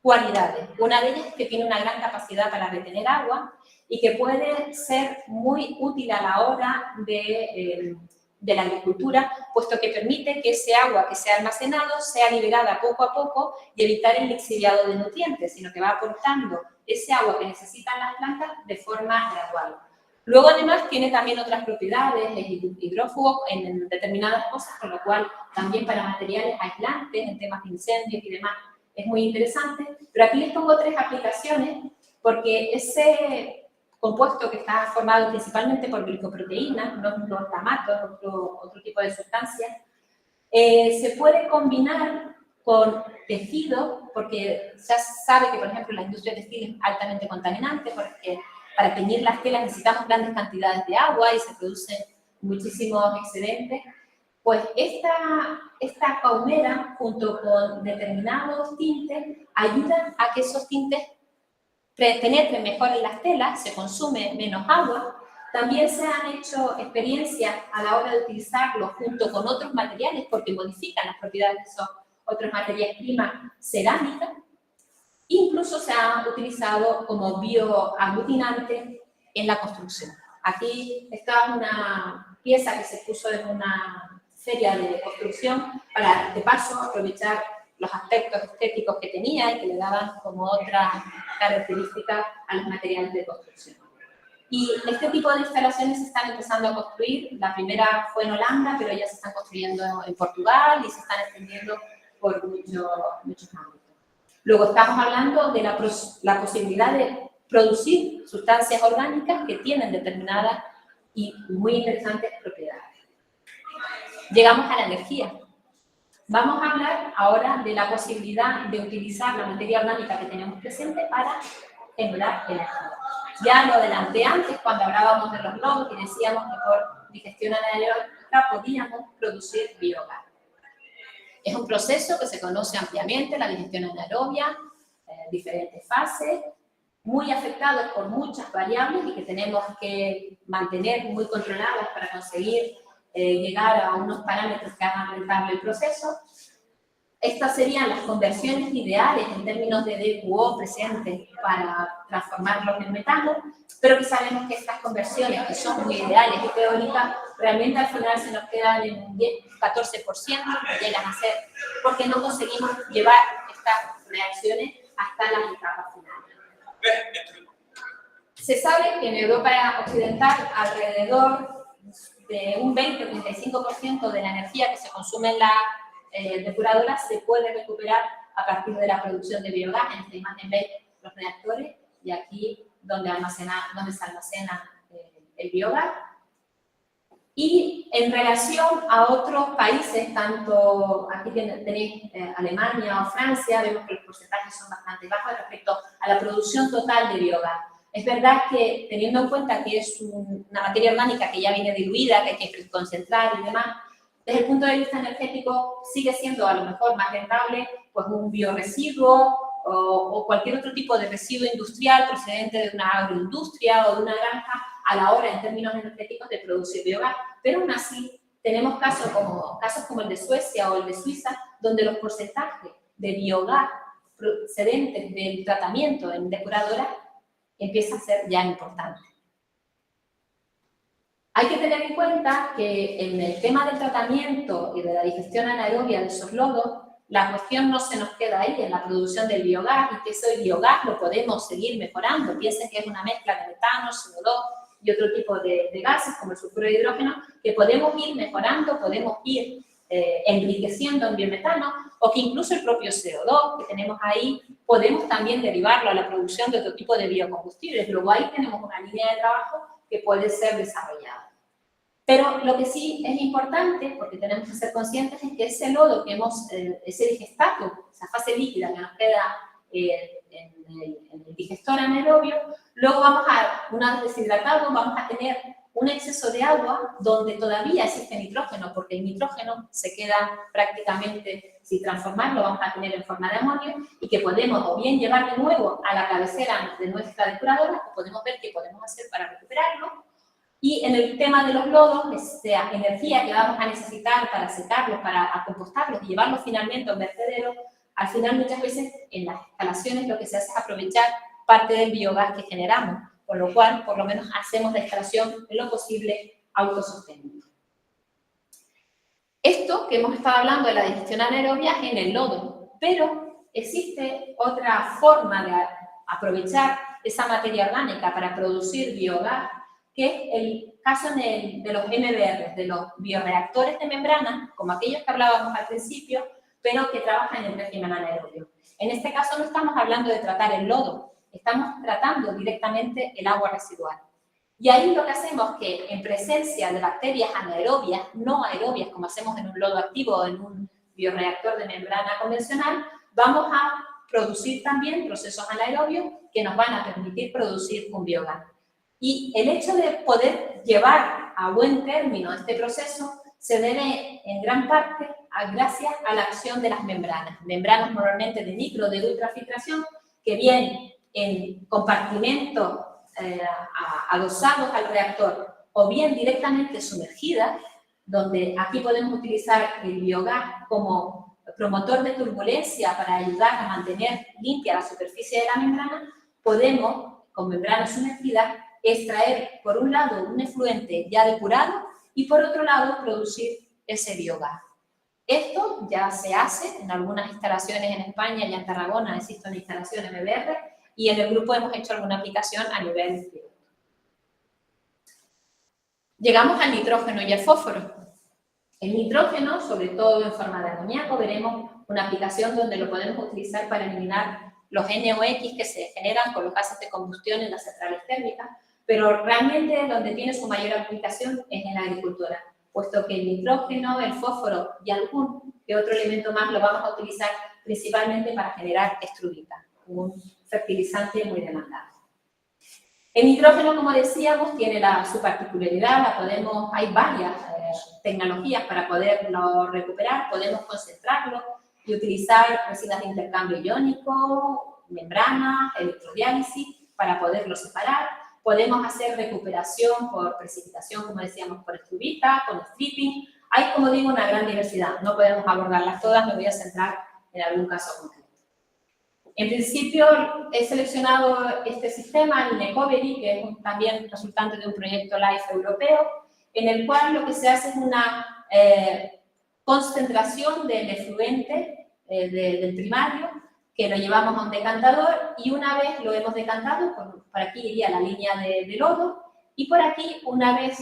cualidades. Una de ellas es que tiene una gran capacidad para retener agua y que puede ser muy útil a la hora de la agricultura, puesto que permite que ese agua que se ha almacenado sea liberada poco a poco y evitar el lixiviado de nutrientes, sino que va aportando ese agua que necesitan las plantas de forma gradual. Luego, además, tiene también otras propiedades, es hidrófugo en determinadas cosas, con lo cual también para materiales aislantes, en temas de incendios y demás, es muy interesante. Pero aquí les pongo 3 aplicaciones, porque ese compuesto que está formado principalmente por glicoproteínas, no glutamato, otro tipo de sustancias, se puede combinar con tejido, porque ya se sabe que, por ejemplo, la industria textil es altamente contaminante, porque para teñir las telas necesitamos grandes cantidades de agua y se producen muchísimos excedentes. Pues esta caumera, junto con determinados tintes, ayudan a que esos tintes penetren mejor en las telas, se consume menos agua. También se han hecho experiencias a la hora de utilizarlo junto con otros materiales, porque modifican las propiedades de esos otros materiales primas cerámicas. Incluso se han utilizado como bioaglutinante en la construcción. Aquí está una pieza que se puso en una feria de construcción para, de paso, aprovechar los aspectos estéticos que tenía y que le daban como otra característica a los materiales de construcción. Y este tipo de instalaciones se están empezando a construir. La primera fue en Holanda, pero ya se están construyendo en Portugal y se están extendiendo por muchos ámbitos. Luego estamos hablando de la posibilidad de producir sustancias orgánicas que tienen determinadas y muy interesantes propiedades. Llegamos a la energía. Vamos a hablar ahora de la posibilidad de utilizar la materia orgánica que tenemos presente para generar energía. Ya lo adelanté antes cuando hablábamos de los lodos y decíamos que por digestión anaeróbica podíamos producir biogás. Es un proceso que se conoce ampliamente, la digestión anaerobia, diferentes fases, muy afectados por muchas variables y que tenemos que mantener muy controladas para conseguir llegar a unos parámetros que hagan rentable el proceso. Estas serían las conversiones ideales en términos de DQO presentes para transformarlos en metano, pero que sabemos que estas conversiones, que son muy ideales y teóricas, realmente al final se nos quedan en un 10-14%, llegan a ser, porque no conseguimos llevar estas reacciones hasta las etapas finales. Se sabe que en Europa occidental alrededor de un 20-35% de la energía que se consume en la depuradora se puede recuperar a partir de la producción de biogás. En esta imagen veis los reactores y aquí donde se almacena el biogás. Y en relación a otros países, tanto aquí tenéis Alemania o Francia, vemos que los porcentajes son bastante bajos respecto a la producción total de biogás. Es verdad que, teniendo en cuenta que es una materia orgánica que ya viene diluida, que hay que concentrar y demás, desde el punto de vista energético sigue siendo a lo mejor más rentable pues un bioresiduo o cualquier otro tipo de residuo industrial procedente de una agroindustria o de una granja a la hora en términos energéticos de producir biogás. Pero aún así tenemos casos como el de Suecia o el de Suiza, donde los porcentajes de biogás procedentes del tratamiento en depuradora empieza a ser ya importante. Hay que tener en cuenta que en el tema del tratamiento y de la digestión anaerobia de esos lodos, la cuestión no se nos queda ahí en la producción del biogás y que ese biogás lo podemos seguir mejorando. Piensen que es una mezcla de metano, CO2 y otro tipo de gases como el sulfuro de hidrógeno que podemos ir mejorando, podemos ir enriqueciendo en biometano o que incluso el propio CO2 que tenemos ahí podemos también derivarlo a la producción de otro tipo de biocombustibles. Luego ahí tenemos una línea de trabajo que puede ser desarrollada. Pero lo que sí es importante, porque tenemos que ser conscientes, es que ese lodo que ese digestato, esa fase líquida que nos queda en el digestor anaerobio, luego una vez deshidratado, vamos a tener un exceso de agua donde todavía existe nitrógeno, porque el nitrógeno se queda prácticamente, sin transformarlo, vamos a tener en forma de amonio, y que podemos o bien llevar de nuevo a la cabecera de nuestra depuradora, o podemos ver qué podemos hacer para recuperarlo. Y en el tema de los lodos, esa energía que vamos a necesitar para secarlos, para compostarlos y llevarlos finalmente a un vertedero, al final muchas veces en las instalaciones lo que se hace es aprovechar parte del biogás que generamos, con lo cual por lo menos hacemos la instalación en lo posible autosostenible. Esto que hemos estado hablando de la digestión anaerobia es en el lodo, pero existe otra forma de aprovechar esa materia orgánica para producir biogás, que es el caso de los MBR, de los bioreactores de membrana, como aquellos que hablábamos al principio, pero que trabajan en el régimen anaerobio. En este caso no estamos hablando de tratar el lodo, estamos tratando directamente el agua residual. Y ahí lo que hacemos es que en presencia de bacterias anaerobias, no aerobias como hacemos en un lodo activo o en un bioreactor de membrana convencional, vamos a producir también procesos anaerobios que nos van a permitir producir un biogás. Y el hecho de poder llevar a buen término este proceso se debe en gran parte gracias a la acción de las membranas. Membranas normalmente de micro, de ultrafiltración, que vienen en compartimentos adosados al reactor o bien directamente sumergidas, donde aquí podemos utilizar el biogás como promotor de turbulencia para ayudar a mantener limpia la superficie de la membrana, podemos, con membranas sumergidas, extraer por un lado un efluente ya depurado y por otro lado producir ese biogás. Esto ya se hace en algunas instalaciones en España y en Tarragona existe una instalación MBR y en el grupo hemos hecho alguna aplicación a nivel piloto. Llegamos al nitrógeno y al fósforo. El nitrógeno, sobre todo en forma de amoníaco, veremos una aplicación donde lo podemos utilizar para eliminar los NOx que se generan con los gases de combustión en las centrales térmicas, pero realmente donde tiene su mayor aplicación es en la agricultura, puesto que el nitrógeno, el fósforo y algún que otro elemento más lo vamos a utilizar principalmente para generar estruvita, un fertilizante muy demandado. El nitrógeno, como decíamos, tiene su particularidad, hay varias tecnologías para poderlo recuperar, podemos concentrarlo y utilizar resinas de intercambio iónico, membranas, electrodiálisis para poderlo separar. Podemos hacer recuperación por precipitación, como decíamos, por estruvita, con stripping. Hay, como digo, una gran diversidad. No podemos abordarlas todas, me voy a centrar en algún caso concreto. En principio, he seleccionado este sistema, el Necovery, que es también resultante de un proyecto LIFE europeo, en el cual lo que se hace es una concentración del efluente del primario, que lo llevamos a un decantador, y una vez lo hemos decantado, por aquí iría la línea de lodo, y por aquí, una vez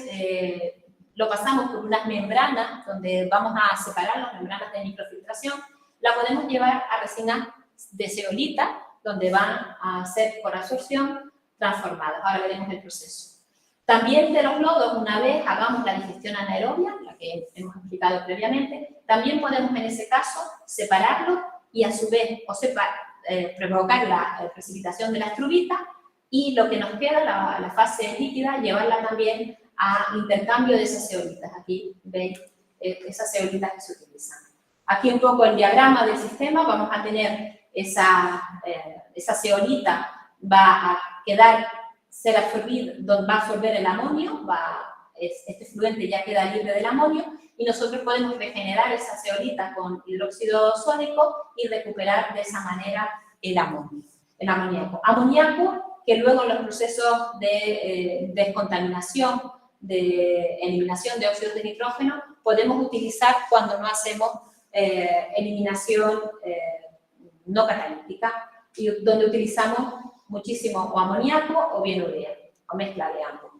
lo pasamos por unas membranas, donde vamos a separar las membranas de microfiltración, la podemos llevar a resinas de zeolita, donde van a ser por absorción transformadas. Ahora veremos el proceso. También de los lodos, una vez hagamos la digestión anaerobia, la que hemos explicado previamente, también podemos en ese caso separarlo y a su vez provocar la precipitación de la estrubita, y lo que nos queda, la fase líquida, llevarla también a intercambio de esas zeolitas. Aquí veis esas zeolitas que se utilizan. Aquí un poco el diagrama del sistema. Vamos a tener esa zeolita, va a ser absorbida, va a absorber el amonio, este fluente ya queda libre del amonio, y nosotros podemos regenerar esa zeolita con hidróxido sódico y recuperar de esa manera el amoníaco. Amoníaco que luego en los procesos de descontaminación, de eliminación de óxidos de nitrógeno, podemos utilizar cuando no hacemos eliminación no catalítica, y donde utilizamos muchísimo o amoníaco o bien urea, o mezcla de ambos.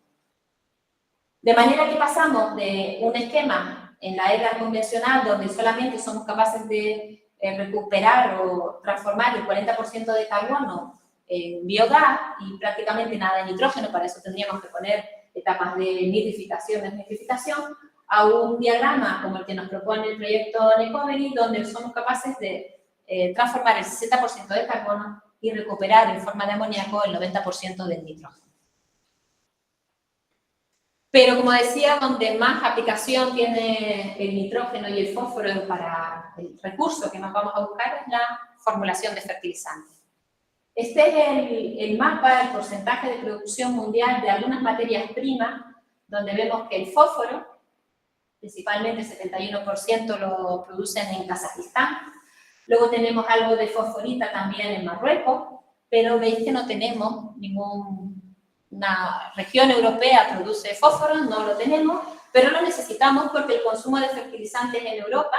De manera que pasamos de un esquema en la era convencional, donde solamente somos capaces de recuperar o transformar el 40% de carbono en biogás y prácticamente nada de nitrógeno, para eso tendríamos que poner etapas de nitrificación, a un diagrama como el que nos propone el proyecto Necovery, donde somos capaces de transformar el 60% de carbono y recuperar en forma de amoníaco el 90% del nitrógeno. Pero, como decía, donde más aplicación tiene el nitrógeno y el fósforo para el recurso que nos vamos a buscar es la formulación de fertilizantes. Este es el mapa, el porcentaje de producción mundial de algunas materias primas, donde vemos que el fósforo, principalmente el 71% lo producen en Kazajistán. Luego tenemos algo de fosforita también en Marruecos, pero veis que no tenemos una región europea produce fósforo, no lo tenemos, pero lo necesitamos porque el consumo de fertilizantes en Europa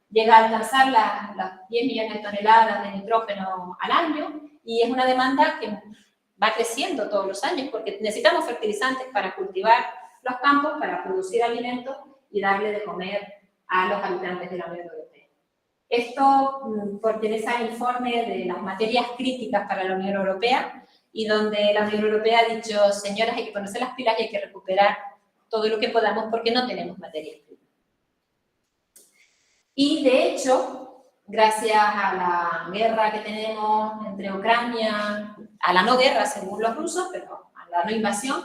llega a alcanzar las 10 millones de toneladas de nitrógeno al año, y es una demanda que va creciendo todos los años porque necesitamos fertilizantes para cultivar los campos, para producir alimentos y darle de comer a los habitantes de la Unión Europea. Esto pertenece al informe de las materias críticas para la Unión Europea, y donde la Unión Europea ha dicho: señoras, hay que ponerse las pilas y hay que recuperar todo lo que podamos porque no tenemos materias primas. Y de hecho, gracias a la guerra que tenemos entre Ucrania, a la no guerra según los rusos, pero a la no invasión,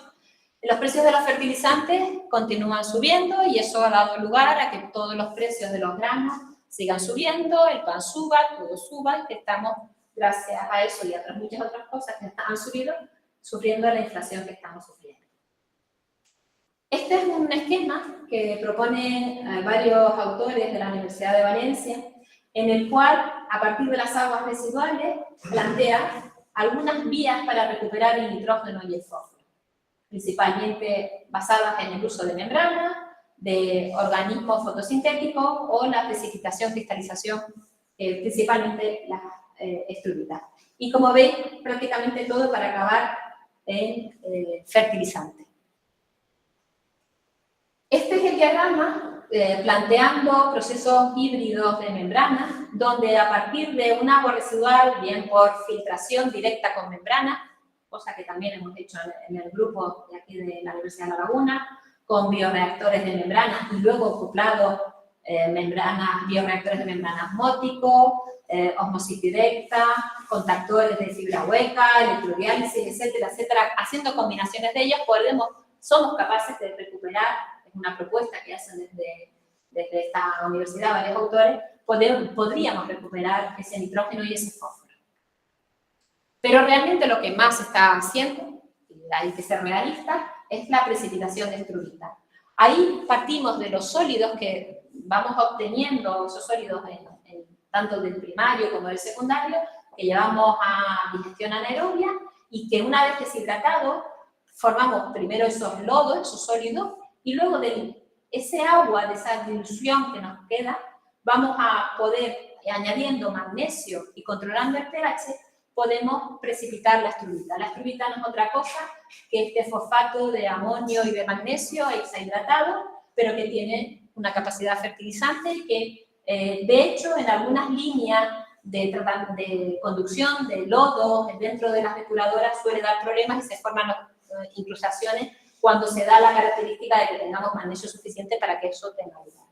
los precios de los fertilizantes continúan subiendo, y eso ha dado lugar a que todos los precios de los granos sigan subiendo, el pan suba, todo suba, y que estamos, gracias a eso y a muchas otras cosas que han subido, sufriendo la inflación que estamos sufriendo. Este es un esquema que proponen varios autores de la Universidad de Valencia, en el cual, a partir de las aguas residuales, plantea algunas vías para recuperar el nitrógeno y el fósforo, principalmente basadas en el uso de membranas, de organismos fotosintéticos o la precipitación, cristalización, principalmente las estrubitas. Y como veis, prácticamente todo para acabar en fertilizante. Este es el diagrama planteando procesos híbridos de membranas, donde a partir de un agua residual, bien por filtración directa con membranas, cosa que también hemos hecho en el grupo de aquí de la Universidad de La Laguna, con bioreactores de membranas, y luego acoplados bioreactores de membranas mótico, osmosis directa, contactores de fibra hueca, electrodiálisis, etcétera, etcétera. Haciendo combinaciones de ellas, somos capaces de recuperar, es una propuesta que hacen desde esta universidad varios autores, podríamos recuperar ese nitrógeno y ese fósforo. Pero realmente lo que más se está haciendo, y hay que ser realista, es la precipitación de estrubita. Ahí partimos de los sólidos que vamos obteniendo, esos sólidos tanto del primario como del secundario, que llevamos a digestión anaerobia y que una vez deshidratado formamos primero esos lodos, esos sólidos, y luego de ese agua, de esa dilución que nos queda, vamos a poder, añadiendo magnesio y controlando el pH, podemos precipitar la estrubita. La estrubita no es otra cosa que este fosfato de amonio y de magnesio hexahidratado, pero que tiene una capacidad fertilizante y que, de hecho, en algunas líneas de conducción de lodo dentro de las depuradoras suele dar problemas y se forman incrustaciones cuando se da la característica de que tengamos magnesio suficiente para que eso tenga lugar.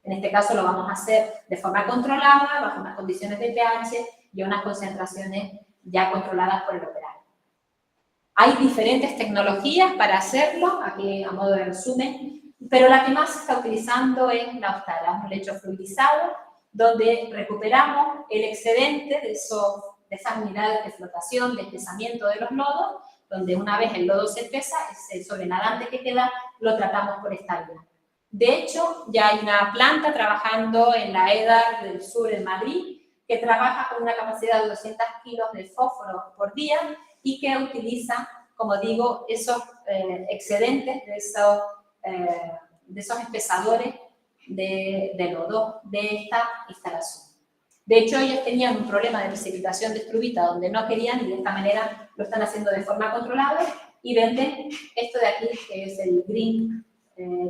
En este caso lo vamos a hacer de forma controlada, bajo unas condiciones de pH y unas concentraciones ya controladas por el operario. Hay diferentes tecnologías para hacerlo, aquí a modo de resumen, pero la que más se está utilizando es la Ostara, un lecho fluidizado, donde recuperamos el excedente de esas unidades de flotación, de espesamiento de los lodos, donde una vez el lodo se espesa, ese sobrenadante que queda lo tratamos por esta vía. De hecho, ya hay una planta trabajando en la EDAR del sur en Madrid, que trabaja con una capacidad de 200 kilos de fósforo por día y que utiliza, como digo, esos excedentes de esos espesadores de lodo de esta instalación. De hecho, ellos tenían un problema de precipitación de estrubita donde no querían y de esta manera lo están haciendo de forma controlada y venden esto de aquí, que es el Green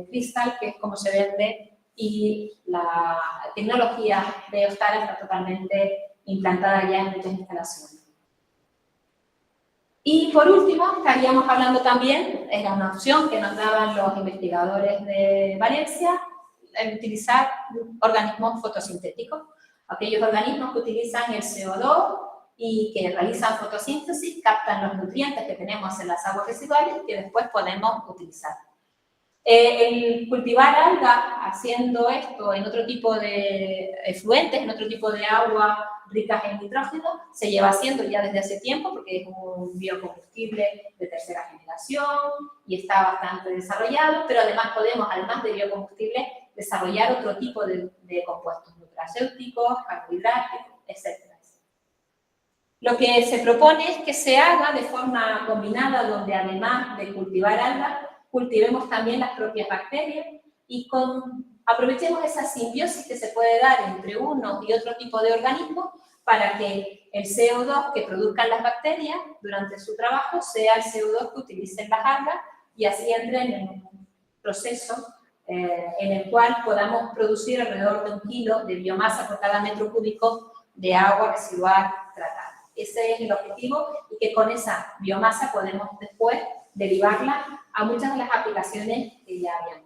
Crystal, que es como se vende, y la tecnología de Ostara está totalmente implantada ya en muchas instalaciones. Y por último, estaríamos hablando también, era una opción que nos daban los investigadores de Valencia, el utilizar organismos fotosintéticos, aquellos organismos que utilizan el CO2 y que realizan fotosíntesis, captan los nutrientes que tenemos en las aguas residuales que después podemos utilizar. El cultivar algas haciendo esto en otro tipo de efluentes, en otro tipo de agua ricas en nitrógeno, se lleva haciendo ya desde hace tiempo porque es un biocombustible de tercera generación y está bastante desarrollado, pero además podemos, además de biocombustible, desarrollar otro tipo de compuestos nutracéuticos, carbohidratos, etc. Lo que se propone es que se haga de forma combinada, donde además de cultivar algas, cultivemos también las propias bacterias y aprovechemos esa simbiosis que se puede dar entre uno y otro tipo de organismos para que el CO2 que produzcan las bacterias durante su trabajo sea el CO2 que utilicen las algas y así entren en un proceso en el cual podamos producir alrededor de 1 kilo de biomasa por cada metro cúbico de agua residual tratada. Ese es el objetivo y que con esa biomasa podemos después derivarla a muchas de las aplicaciones que ya habían.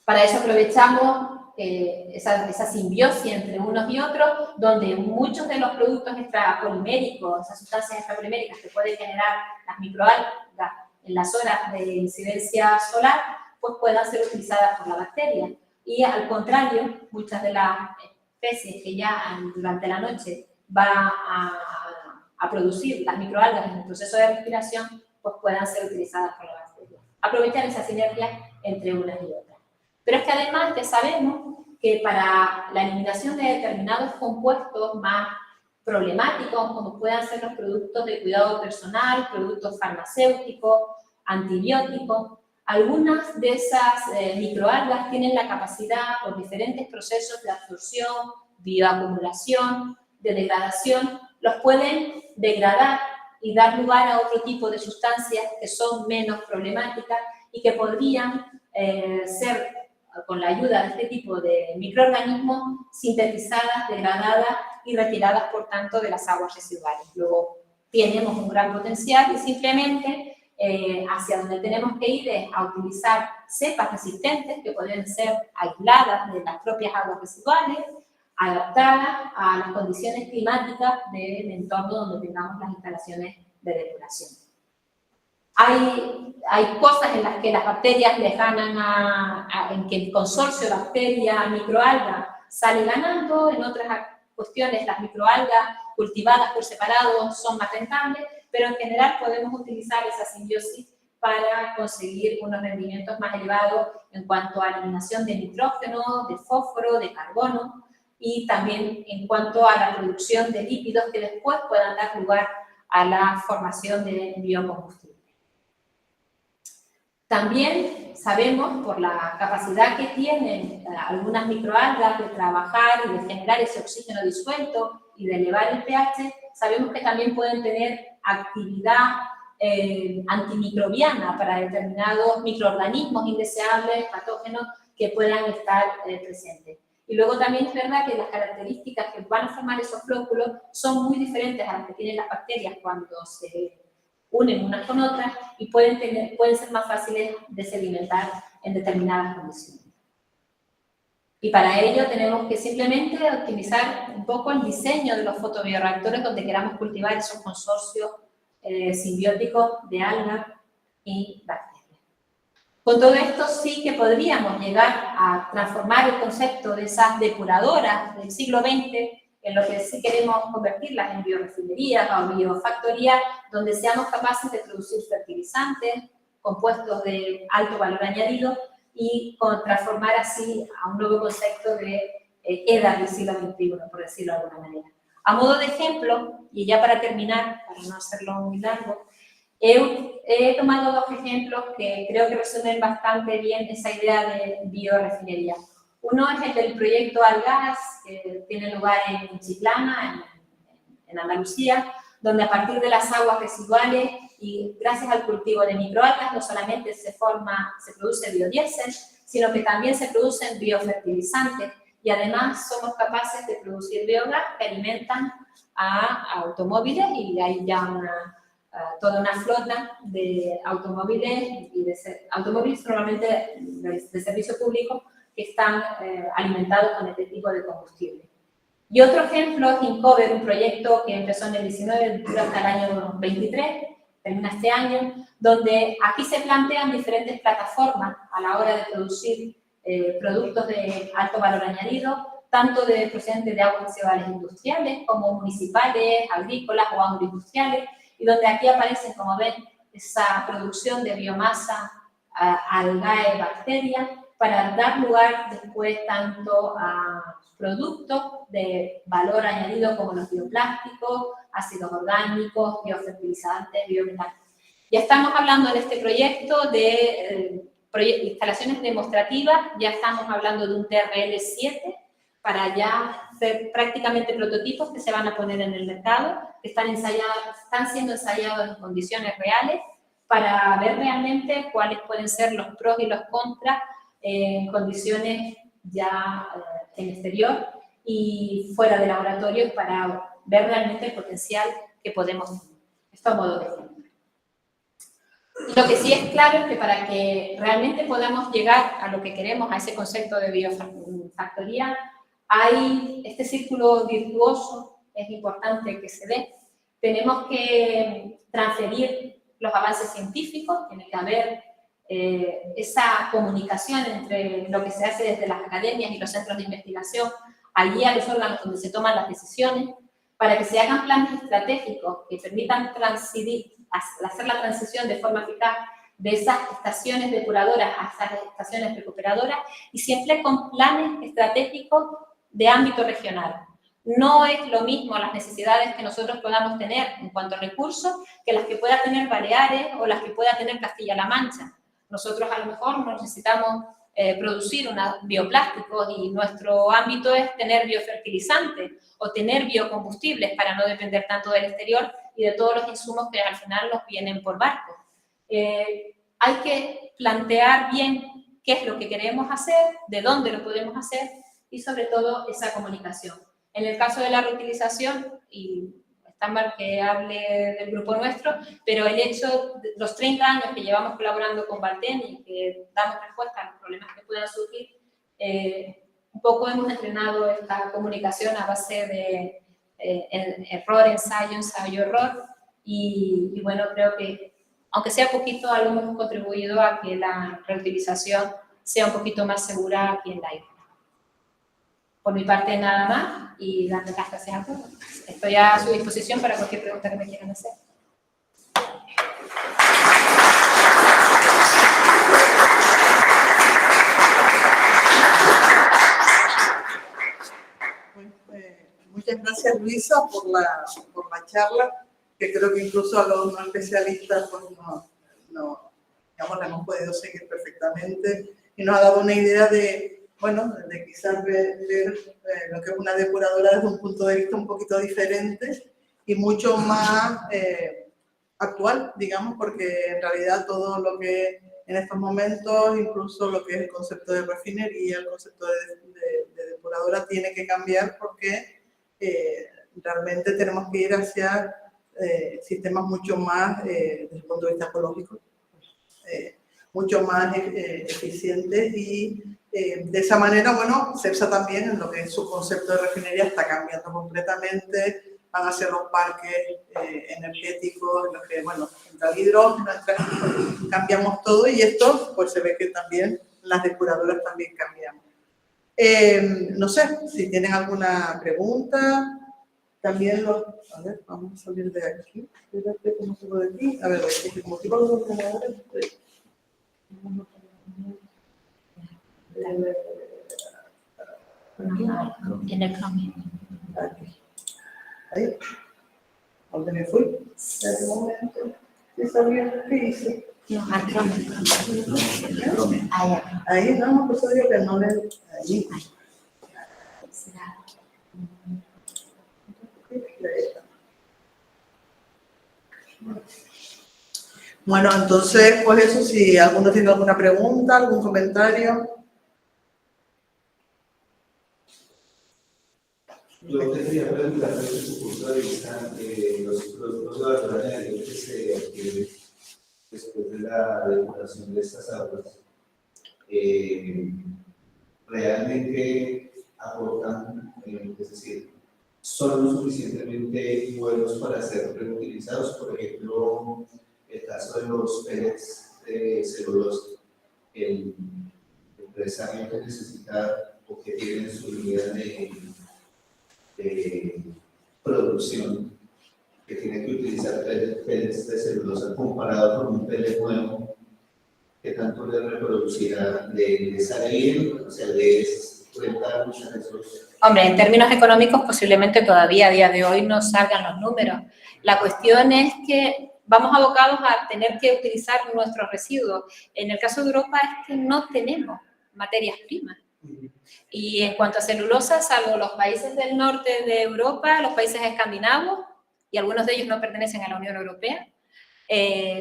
Para eso aprovechamos esa simbiosis entre unos y otros, donde muchos de los productos extrapoliméricos, esas sustancias extrapoliméricas que pueden generar las microalgas en las horas de incidencia solar, pues puedan ser utilizadas por la bacteria. Y al contrario, muchas de las especies que ya durante la noche va a producir las microalgas en el proceso de respiración, pues puedan ser utilizadas por la bacteria. Aprovechar esa sinergia entre unas y otras. Pero es que además ya sabemos que para la eliminación de determinados compuestos más problemáticos, como puedan ser los productos de cuidado personal, productos farmacéuticos, antibióticos, algunas de esas microalgas tienen la capacidad, por diferentes procesos de absorción, bioacumulación, de degradación, los pueden degradar y dar lugar a otro tipo de sustancias que son menos problemáticas y que podrían ser, con la ayuda de este tipo de microorganismos, sintetizadas, degradadas y retiradas, por tanto, de las aguas residuales. Luego, tenemos un gran potencial y simplemente hacia donde tenemos que ir es a utilizar cepas resistentes que pueden ser aisladas de las propias aguas residuales, adaptadas a las condiciones climáticas del entorno donde tengamos las instalaciones de depuración. Hay cosas en las que las bacterias les ganan en que el consorcio bacteria-microalga sale ganando, en otras cuestiones las microalgas cultivadas por separado son más rentables, pero en general podemos utilizar esa simbiosis para conseguir unos rendimientos más elevados en cuanto a eliminación de nitrógeno, de fósforo, de carbono, y también en cuanto a la producción de lípidos que después puedan dar lugar a la formación de biocombustible. También sabemos, por la capacidad que tienen algunas microalgas de trabajar y de generar ese oxígeno disuelto y de elevar el pH, sabemos que también pueden tener actividad antimicrobiana para determinados microorganismos indeseables, patógenos, que puedan estar presentes. Y luego también es verdad que las características que van a formar esos flóculos son muy diferentes a las que tienen las bacterias cuando se unen unas con otras y pueden ser más fáciles de sedimentar en determinadas condiciones. Y para ello tenemos que simplemente optimizar un poco el diseño de los fotobioreactores donde queramos cultivar esos consorcios simbióticos de algas y bacterias. Con todo esto sí que podríamos llegar a transformar el concepto de esas depuradoras del siglo XX en lo que sí queremos convertirlas en biorefinerías o biofactorías, donde seamos capaces de producir fertilizantes, compuestos de alto valor añadido y transformar así a un nuevo concepto de EDA del siglo XXI, por decirlo de alguna manera. A modo de ejemplo, y ya para terminar, para no hacerlo muy largo, he tomado dos ejemplos que creo que resumen bastante bien esa idea de biorefinería. Uno es el del proyecto Algas, que tiene lugar en Chiclana, en Andalucía, donde a partir de las aguas residuales y gracias al cultivo de microalgas no solamente se produce biodiesel, sino que también se producen biofertilizantes y además somos capaces de producir biogás que alimentan a automóviles y hay ya toda una flota de automóviles y automóviles normalmente de servicio público que están alimentados con este tipo de combustible. Y otro ejemplo es Incover, un proyecto que empezó en el 19, dura hasta el año 23, termina este año, donde aquí se plantean diferentes plataformas a la hora de producir productos de alto valor añadido, tanto procedentes de aguas residuales industriales como municipales, agrícolas o agroindustriales, y donde aquí aparecen, como ven, esa producción de biomasa, algae, bacterias, para dar lugar después tanto a productos de valor añadido como los bioplásticos, ácidos orgánicos, biofertilizantes, biominerales. Ya estamos hablando en este proyecto de instalaciones demostrativas, ya estamos hablando de un TRL-7 para ya hacer prácticamente prototipos que se van a poner en el mercado, que están siendo ensayados en condiciones reales para ver realmente cuáles pueden ser los pros y los contras en condiciones ya en exterior y fuera de laboratorio para ver realmente el potencial que podemos tener. Esto a modo de ejemplo. Lo que sí es claro es que para que realmente podamos llegar a lo que queremos, a ese concepto de biofactoría, hay este círculo virtuoso, es importante que se dé. Tenemos que transferir los avances científicos, tiene que haber esa comunicación entre lo que se hace desde las academias y los centros de investigación, allí a los órganos donde se toman las decisiones, para que se hagan planes estratégicos que permitan hacer la transición de forma eficaz de esas estaciones depuradoras a esas estaciones recuperadoras y siempre con planes estratégicos de ámbito regional. No es lo mismo las necesidades que nosotros podamos tener en cuanto a recursos que las que pueda tener Baleares o las que pueda tener Castilla-La Mancha. Nosotros a lo mejor necesitamos producir bioplásticos y nuestro ámbito es tener biofertilizantes o tener biocombustibles para no depender tanto del exterior y de todos los insumos que al final nos vienen por barco. Hay que plantear bien qué es lo que queremos hacer, de dónde lo podemos hacer y sobre todo esa comunicación. En el caso de la reutilización, y está mal que hable del grupo nuestro, pero el hecho de los 30 años que llevamos colaborando con Valten y que damos respuesta a los problemas que puedan surgir, un poco hemos entrenado esta comunicación a base de error, ensayo, error, y bueno, creo que aunque sea poquito, algo hemos contribuido a que la reutilización sea un poquito más segura aquí en la isla. Por mi parte nada más y darles las gracias a todos. Estoy a su disposición para cualquier pregunta que me quieran hacer. gracias, Luisa, por la charla, que creo que incluso a los no especialistas pues, digamos, la hemos podido seguir perfectamente y nos ha dado una idea de, bueno, de quizás ver lo que es una depuradora desde un punto de vista un poquito diferente y mucho más actual, digamos, porque en realidad todo lo que en estos momentos, incluso lo que es el concepto de refinería, el concepto de depuradora tiene que cambiar porque realmente tenemos que ir hacia sistemas mucho más, desde el punto de vista ecológico, mucho más eficientes y de esa manera, bueno, CEPSA también en lo que es su concepto de refinería está cambiando completamente, van hacia los parques energéticos, en los que, bueno, entra el hidrógeno, cambiamos todo y esto, pues se ve que también las depuradoras también cambiamos. No sé, si tienen alguna pregunta, también los... A ver, vamos a salir de aquí. Espérate, ¿cómo salgo de aquí? A ver, como tipo los ordenadores... En el cambio. Aquí. Ahí. ¿Ordené full? En el momento. ¿Sí sabía qué hice? No, al cambio. Ahí, no, pues digo que no le... Ahí. Será. Bueno, entonces, pues eso, si alguno tiene alguna pregunta, algún comentario. Yo te quería preguntar desde tu punto de vista los productos de valor añadido que se adquieren después de la depuración de estas aguas, realmente aportan, es decir, son lo suficientemente buenos para ser reutilizados. Por ejemplo, el caso de los pellets de celulosa, el empresario que necesita o que tiene en su línea de producción, que tiene que utilizar pellets de celulosa comparado con un pellet nuevo, que tanto le reproducirá, le sale bien, o sea, le es rentable muchas veces. Hombre, en términos económicos posiblemente todavía a día de hoy no salgan los números. La cuestión es que vamos abocados a tener que utilizar nuestros residuos. En el caso de Europa es que no tenemos materias primas. Y en cuanto a celulosa, salvo los países del norte de Europa, los países escandinavos, y algunos de ellos no pertenecen a la Unión Europea,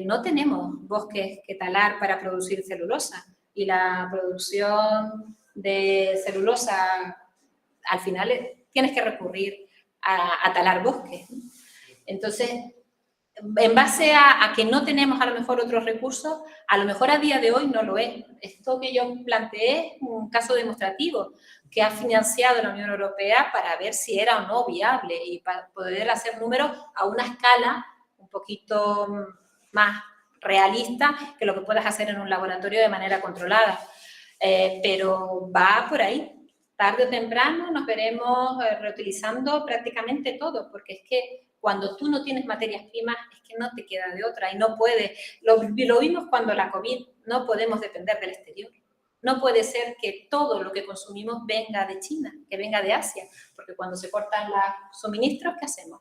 no tenemos bosques que talar para producir celulosa. Y la producción de celulosa, al final, tienes que recurrir a talar bosques. Entonces, en base a que no tenemos a lo mejor otros recursos, a lo mejor a día de hoy no lo es. Esto que yo planteé es un caso demostrativo que ha financiado la Unión Europea para ver si era o no viable y para poder hacer números a una escala un poquito más realista que lo que puedas hacer en un laboratorio de manera controlada. Pero va por ahí. Tarde o temprano nos veremos reutilizando prácticamente todo, porque es que cuando tú no tienes materias primas, es que no te queda de otra y no puedes. Lo vimos cuando la COVID, no podemos depender del exterior. No puede ser que todo lo que consumimos venga de China, que venga de Asia, porque cuando se cortan los suministros, ¿qué hacemos?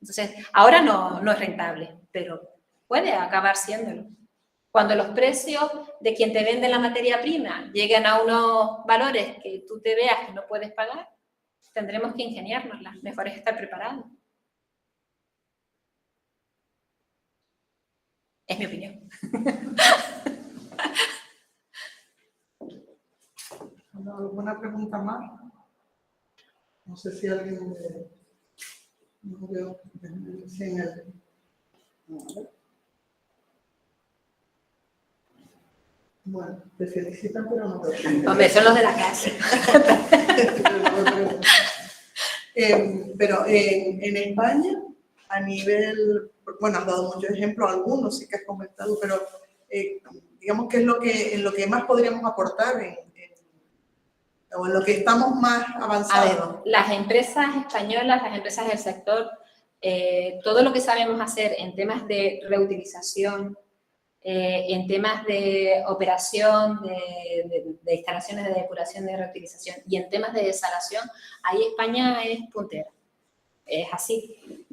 Entonces, ahora no es rentable, pero puede acabar siéndolo. Cuando los precios de quien te vende la materia prima lleguen a unos valores que tú te veas que no puedes pagar, tendremos que ingeniárnoslas. Mejor es estar preparados. Es mi opinión. ¿Alguna pregunta más? No sé si alguien... No veo si en el... Bueno, te felicitan, pero no veo. Hombre, son los de la casa. Pero en España, a nivel... Bueno, has dado muchos ejemplos, algunos sí que has comentado, pero digamos que es en lo que más podríamos aportar o en lo que estamos más avanzados. A ver, las empresas españolas, las empresas del sector, todo lo que sabemos hacer en temas de reutilización, en temas de operación, de instalaciones de depuración, de reutilización y en temas de desalación, ahí España es puntera. es así.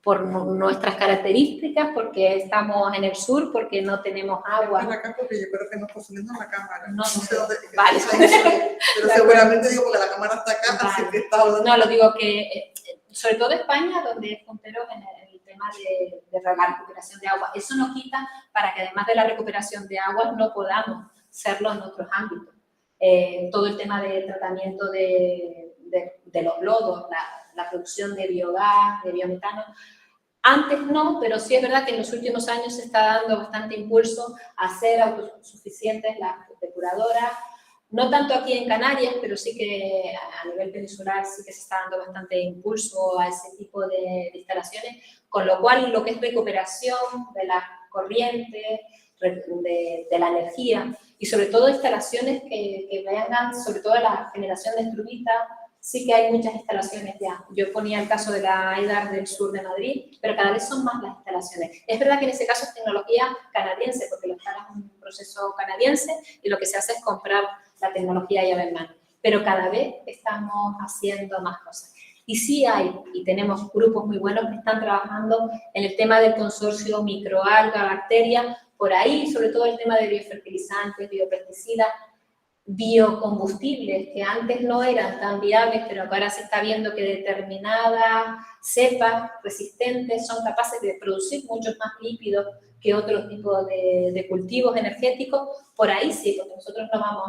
Por nuestras características, porque estamos en el sur, porque no tenemos agua. Acá porque yo creo que no está saliendo en la cámara. No sé dónde. Vale. Pero seguramente digo porque la cámara está acá, Vale. así que está hablando. No, lo digo que, sobre todo España, donde es puntero en el tema de la recuperación de agua. Eso no quita para que además de la recuperación de agua no podamos hacerlo en otros ámbitos. Todo el tema de tratamiento de los lodos, la producción de biogás, de biometano. Antes no, pero sí es verdad que en los últimos años se está dando bastante impulso a ser autosuficientes las depuradoras, no tanto aquí en Canarias, pero sí que a nivel peninsular sí que se está dando bastante impulso a ese tipo de instalaciones, con lo cual lo que es recuperación de la corriente, de la energía, y sobre todo instalaciones que vengan, sobre todo la generación de estrubitas. Sí que hay muchas instalaciones ya. Yo ponía el caso de la EDAR del sur de Madrid, pero cada vez son más las instalaciones. Es verdad que en ese caso es tecnología canadiense, porque lo instala un proceso canadiense y lo que se hace es comprar la tecnología llave en mano. Pero cada vez estamos haciendo más cosas. Y sí hay, y tenemos grupos muy buenos que están trabajando en el tema del consorcio microalga, bacteria, por ahí, sobre todo el tema de biofertilizantes, biopesticidas, biocombustibles que antes no eran tan viables, pero ahora se está viendo que determinadas cepas resistentes son capaces de producir muchos más lípidos que otros tipos de cultivos energéticos. Por ahí sí, porque nosotros no vamos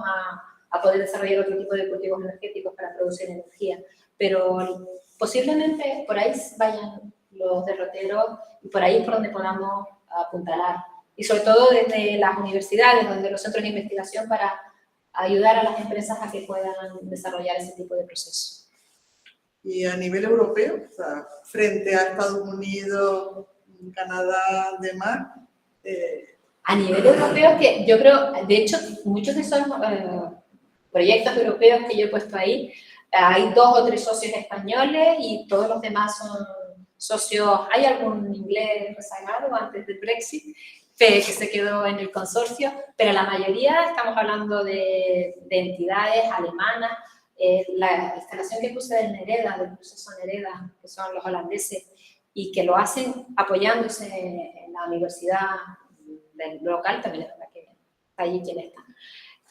a poder desarrollar otro tipo de cultivos energéticos para producir energía, pero posiblemente por ahí vayan los derroteros y por ahí es por donde podamos apuntalar. Y sobre todo desde las universidades, donde los centros de investigación para ayudar a las empresas a que puedan desarrollar ese tipo de procesos. Y a nivel europeo, o sea, frente a Estados Unidos, Canadá, demás. A nivel europeo, que yo creo, de hecho, muchos de esos proyectos europeos que yo he puesto ahí, hay 2 o 3 socios españoles y todos los demás son socios. Hay algún inglés rezagado antes del Brexit, que se quedó en el consorcio, pero la mayoría estamos hablando de entidades alemanas. La instalación que puse de Nereda, del proceso Nereda, que son los holandeses, y que lo hacen apoyándose en la universidad del local, también es verdad que está allí quien está,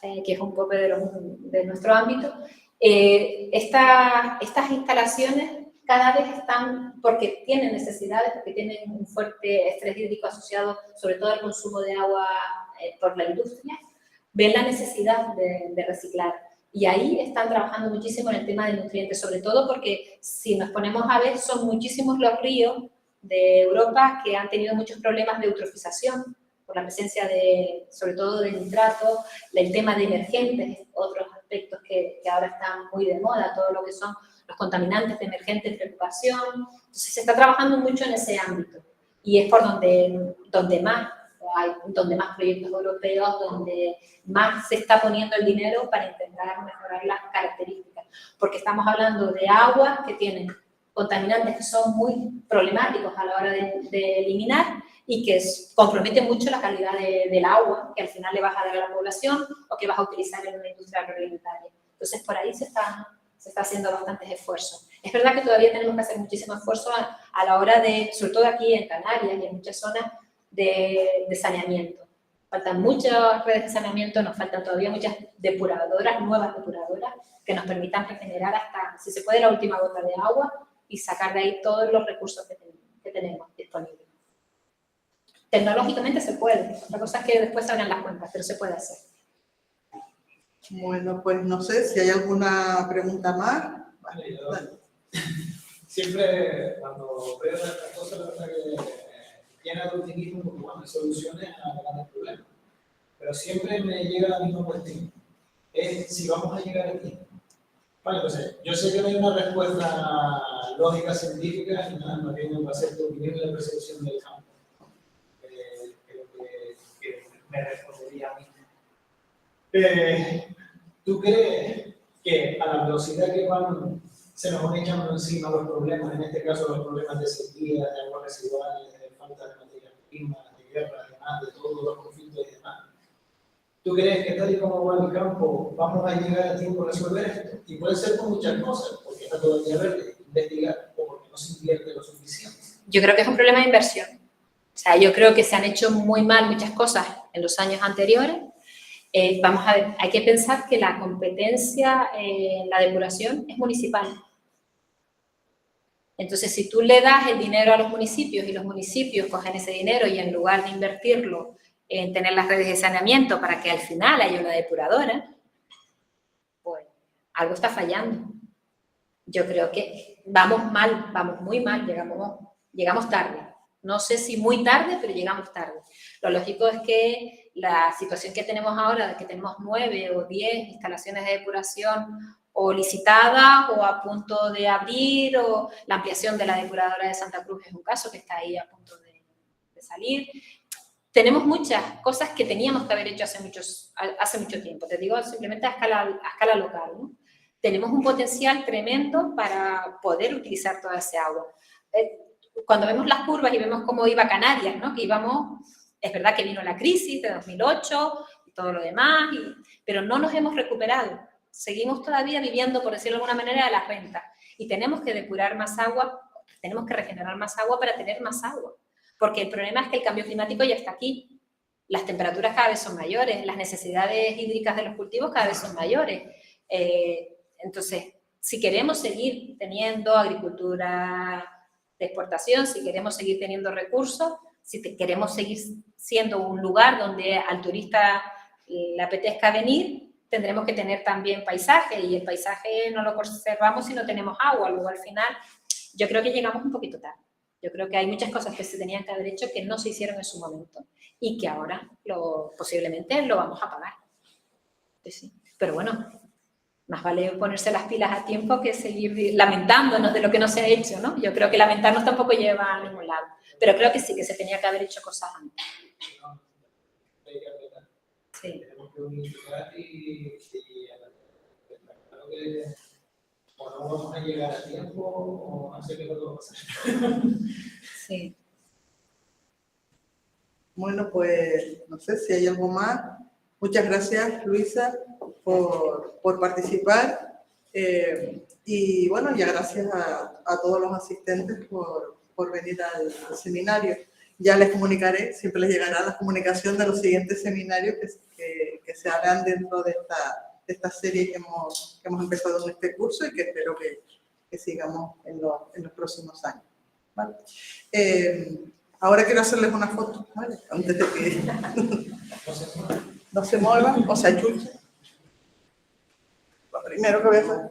que es un poco de nuestro ámbito. Estas instalaciones cada vez están, porque tienen necesidades, porque tienen un fuerte estrés hídrico asociado sobre todo al consumo de agua por la industria, ven la necesidad de reciclar. Y ahí están trabajando muchísimo en el tema de nutrientes, sobre todo porque si nos ponemos a ver, son muchísimos los ríos de Europa que han tenido muchos problemas de eutrofización por la presencia sobre todo de nitratos, el tema de emergentes, otros aspectos que ahora están muy de moda, todo lo que son los contaminantes de emergente preocupación. Entonces se está trabajando mucho en ese ámbito y es por donde más proyectos europeos, donde más se está poniendo el dinero para intentar mejorar las características, porque estamos hablando de aguas que tienen contaminantes que son muy problemáticos a la hora de eliminar y que comprometen mucho la calidad del agua que al final le vas a dar a la población o que vas a utilizar en una industria agroalimentaria. Entonces por ahí se está haciendo bastantes esfuerzos. Es verdad que todavía tenemos que hacer muchísimo esfuerzo a la hora de, sobre todo aquí en Canarias y en muchas zonas, de saneamiento. Faltan muchas redes de saneamiento, nos faltan todavía muchas depuradoras, nuevas depuradoras, que nos permitan regenerar hasta, si se puede, la última gota de agua y sacar de ahí todos los recursos que tenemos disponibles. Tecnológicamente se puede, otra cosa es que después salgan las cuentas, pero se puede hacer. Bueno, pues no sé si hay alguna pregunta más. Vale, dale. Siempre cuando veo estas cosas, la verdad que tiene de optimismo porque bueno, hay soluciones a grandes problemas. Pero siempre me llega la misma cuestión. Es si vamos a llegar aquí. Vale, pues yo sé que no hay una respuesta lógica, científica, y nada, más bien va a ser tu opinión y la percepción del campo. Creo que me respondería a mí. ¿Tú crees que a la velocidad que van, se nos van echando encima los problemas, en este caso los problemas de sequía, de aguas residuales, de falta de materias primas, de guerra, de todos los conflictos y demás? ¿Tú crees que tal y como va el campo, vamos a llegar a tiempo a resolver esto? Y puede ser con muchas cosas, porque está todavía verde. investigar o porque no se invierte lo suficiente? Yo creo que es un problema de inversión. O sea, yo creo que se han hecho muy mal muchas cosas en los años anteriores. Vamos a ver, hay que pensar que la competencia en la depuración es municipal. Entonces, si tú le das el dinero a los municipios y los municipios cogen ese dinero y en lugar de invertirlo en tener las redes de saneamiento para que al final haya una depuradora, pues algo está fallando. Yo creo que vamos mal, vamos muy mal, llegamos tarde. No sé si muy tarde, pero llegamos tarde. Lo lógico es que la situación que tenemos ahora, de que tenemos 9 o 10 instalaciones de depuración o licitadas o a punto de abrir, o la ampliación de la depuradora de Santa Cruz es un caso que está ahí a punto de salir. Tenemos muchas cosas que teníamos que haber hecho hace mucho tiempo. Te digo simplemente a escala local, ¿no? Tenemos un potencial tremendo para poder utilizar toda esa agua. Cuando vemos las curvas y vemos cómo iba Canarias, ¿no? Que íbamos, es verdad que vino la crisis de 2008 y todo lo demás, pero no nos hemos recuperado. Seguimos todavía viviendo, por decirlo de alguna manera, de las rentas. Y tenemos que depurar más agua, tenemos que regenerar más agua para tener más agua. Porque el problema es que el cambio climático ya está aquí. Las temperaturas cada vez son mayores, las necesidades hídricas de los cultivos cada vez son mayores. Entonces, si queremos seguir teniendo agricultura de exportación, si queremos seguir teniendo recursos, si queremos seguir siendo un lugar donde al turista le apetezca venir, tendremos que tener también paisaje, y el paisaje no lo conservamos si no tenemos agua. Luego, al final, yo creo que llegamos un poquito tarde. Yo creo que hay muchas cosas que se tenían que haber hecho que no se hicieron en su momento y que ahora posiblemente lo vamos a pagar. Sí. Pero bueno, más vale ponerse las pilas a tiempo que seguir lamentándonos de lo que no se ha hecho, ¿no? Yo creo que lamentarnos tampoco lleva a ningún lado. Pero creo que sí, que se tenía que haber hecho cosas antes. Sí. Tenemos que unificar y claro que o no vamos a llegar a tiempo o no sé qué es lo que va a pasar. Sí. Bueno, pues no sé si hay algo más. Muchas gracias, Luisa, por participar. Y bueno, ya gracias a todos los asistentes por venir al seminario. Ya les comunicaré, siempre les llegará la comunicación de los siguientes seminarios que se harán dentro de esta serie que hemos empezado en este curso y que espero que sigamos en los próximos años. ¿Vale? Ahora quiero hacerles una foto, ¿vale? Antes de que no se muevan o se achuchen. Lo primero que voy a hacer.